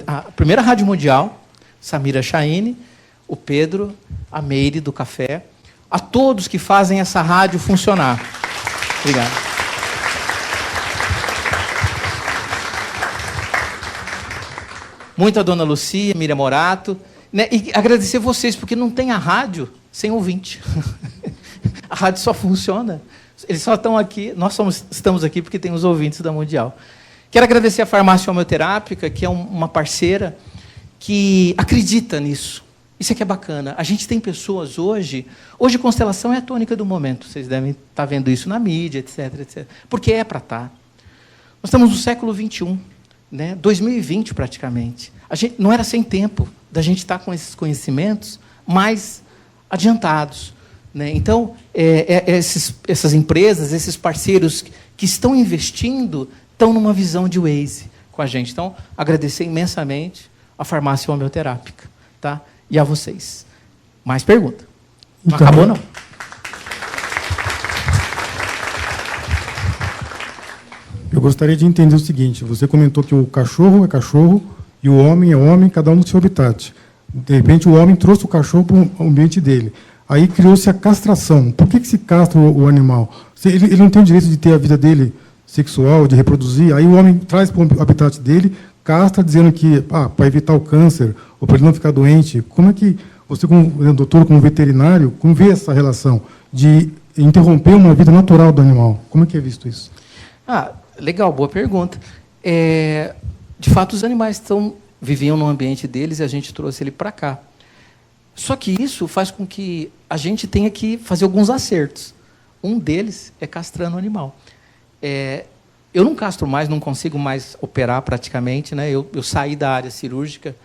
a primeira Rádio Mundial, Samira Chahine, o Pedro, a Meire do Café, a todos que fazem essa rádio funcionar. Obrigado. Muito a dona Lucia, Miriam Morato, né? E agradecer vocês, porque não tem a rádio sem ouvinte. A rádio só funciona. Eles só estão aqui, estamos aqui porque tem os ouvintes da Mundial. Quero agradecer a Farmácia Homeoterápica, que é uma parceira que acredita nisso. Isso é que é bacana. A gente tem pessoas hoje constelação é a tônica do momento. Vocês devem estar vendo isso na mídia, etc, etc. Porque é para estar. Nós estamos no século XXI. Né? 2020 praticamente. A gente, não era sem tempo da gente estar com esses conhecimentos mais adiantados. Né? Então, essas empresas, esses parceiros que estão investindo, estão numa visão de Waze com a gente. Então, agradecer imensamente a Farmácia Homeoterápica, tá? E a vocês. Mais pergunta. Não Então, acabou, não. Eu gostaria de entender o seguinte: você comentou que o cachorro é cachorro e o homem é homem, cada um no seu habitat. De repente, o homem trouxe o cachorro para o ambiente dele. Aí criou-se a castração. Por que se castra o animal? Ele não tem o direito de ter a vida dele sexual, de reproduzir. Aí o homem traz para o habitat dele, castra, dizendo que para evitar o câncer ou para ele não ficar doente. Como é que você, como doutor, como veterinário, como vê essa relação de interromper uma vida natural do animal? Como é que é visto isso? Legal, boa pergunta. De fato, os animais viviam no ambiente deles e a gente trouxe ele para cá. Só que isso faz com que a gente tenha que fazer alguns acertos. Um deles é castrando o animal. Eu não castro mais, não consigo mais operar praticamente, né? Eu saí da área cirúrgica,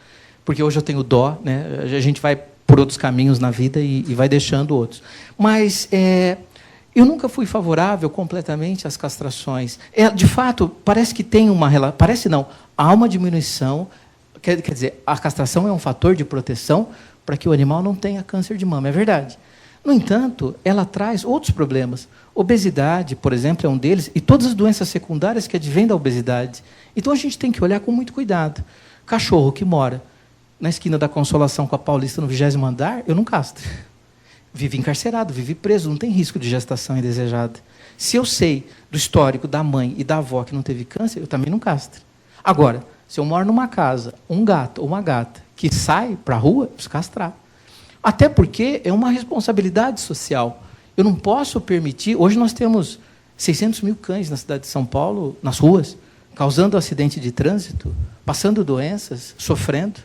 porque hoje eu tenho dó, né? A gente vai por outros caminhos na vida e vai deixando outros. Mas eu nunca fui favorável completamente às castrações. De fato, parece que tem uma relação... Parece não, há uma diminuição. Quer dizer, a castração é um fator de proteção para que o animal não tenha câncer de mama, é verdade. No entanto, ela traz outros problemas. Obesidade, por exemplo, é um deles, e todas as doenças secundárias que advêm da obesidade. Então, a gente tem que olhar com muito cuidado. Cachorro que mora na esquina da Consolação com a Paulista, no 20º andar, eu não castro. Vive encarcerado, vive preso, não tem risco de gestação indesejada. Se eu sei do histórico da mãe e da avó que não teve câncer, eu também não castro. Agora, se eu moro numa casa, um gato ou uma gata que sai para a rua, eu preciso castrar. Até porque é uma responsabilidade social. Eu não posso permitir... Hoje nós temos 600 mil cães na cidade de São Paulo, nas ruas, causando acidente de trânsito, passando doenças, sofrendo,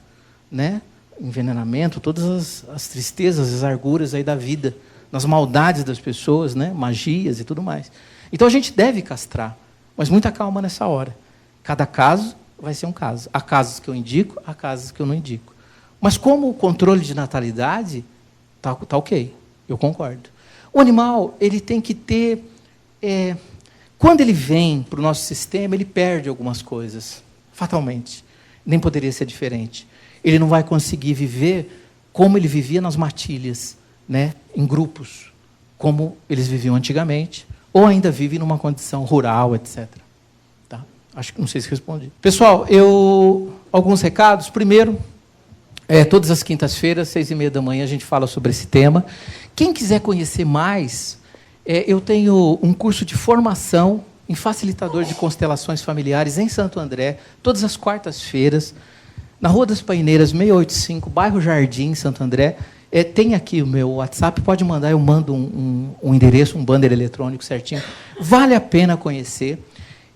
né? Envenenamento, todas as tristezas, as arguras aí da vida, nas maldades das pessoas, né? Magias e tudo mais. Então, a gente deve castrar, mas muita calma nessa hora. Cada caso vai ser um caso. Há casos que eu indico, há casos que eu não indico. Mas como o controle de natalidade, tá ok, eu concordo. O animal, ele tem que ter... quando ele vem para o nosso sistema, ele perde algumas coisas, fatalmente. Nem poderia ser diferente. Ele não vai conseguir viver como ele vivia nas matilhas, né, em grupos, como eles viviam antigamente, ou ainda vive numa condição rural, etc. Tá? Acho que não sei se respondi. Pessoal, alguns recados. Primeiro, todas as quintas-feiras, 6h30 da manhã, a gente fala sobre esse tema. Quem quiser conhecer mais, eu tenho um curso de formação em facilitador de constelações familiares em Santo André, todas as quartas-feiras, na Rua das Paineiras, 685, bairro Jardim, Santo André. Tem aqui o meu WhatsApp, pode mandar, eu mando um endereço, um banner eletrônico certinho. Vale a pena conhecer.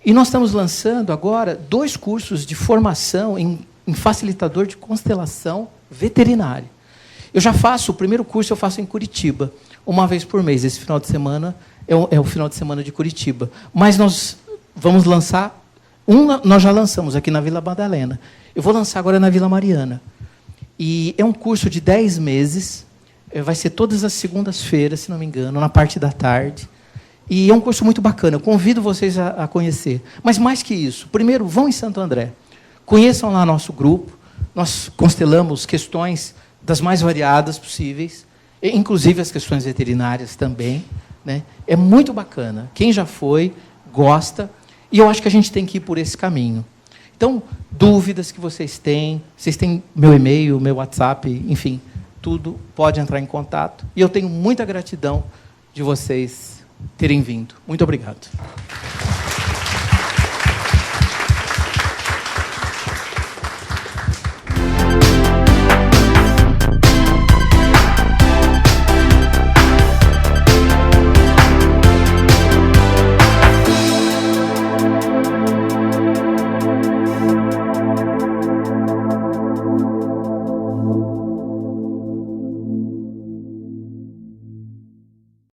E nós estamos lançando agora 2 cursos de formação em facilitador de constelação veterinária. Eu já faço, o primeiro curso eu faço em Curitiba, uma vez por mês. Esse final de semana é o final de semana de Curitiba. Mas nós vamos lançar, nós já lançamos aqui na Vila Madalena. Eu vou lançar agora na Vila Mariana. E é um curso de 10 meses, vai ser todas as segundas-feiras, se não me engano, na parte da tarde. E é um curso muito bacana, eu convido vocês a conhecer. Mas mais que isso, primeiro, vão em Santo André. Conheçam lá nosso grupo, nós constelamos questões das mais variadas possíveis, inclusive as questões veterinárias também, né? É muito bacana. Quem já foi, gosta, e eu acho que a gente tem que ir por esse caminho. Então, dúvidas que vocês têm meu e-mail, meu WhatsApp, enfim, tudo, pode entrar em contato. E eu tenho muita gratidão de vocês terem vindo. Muito obrigado.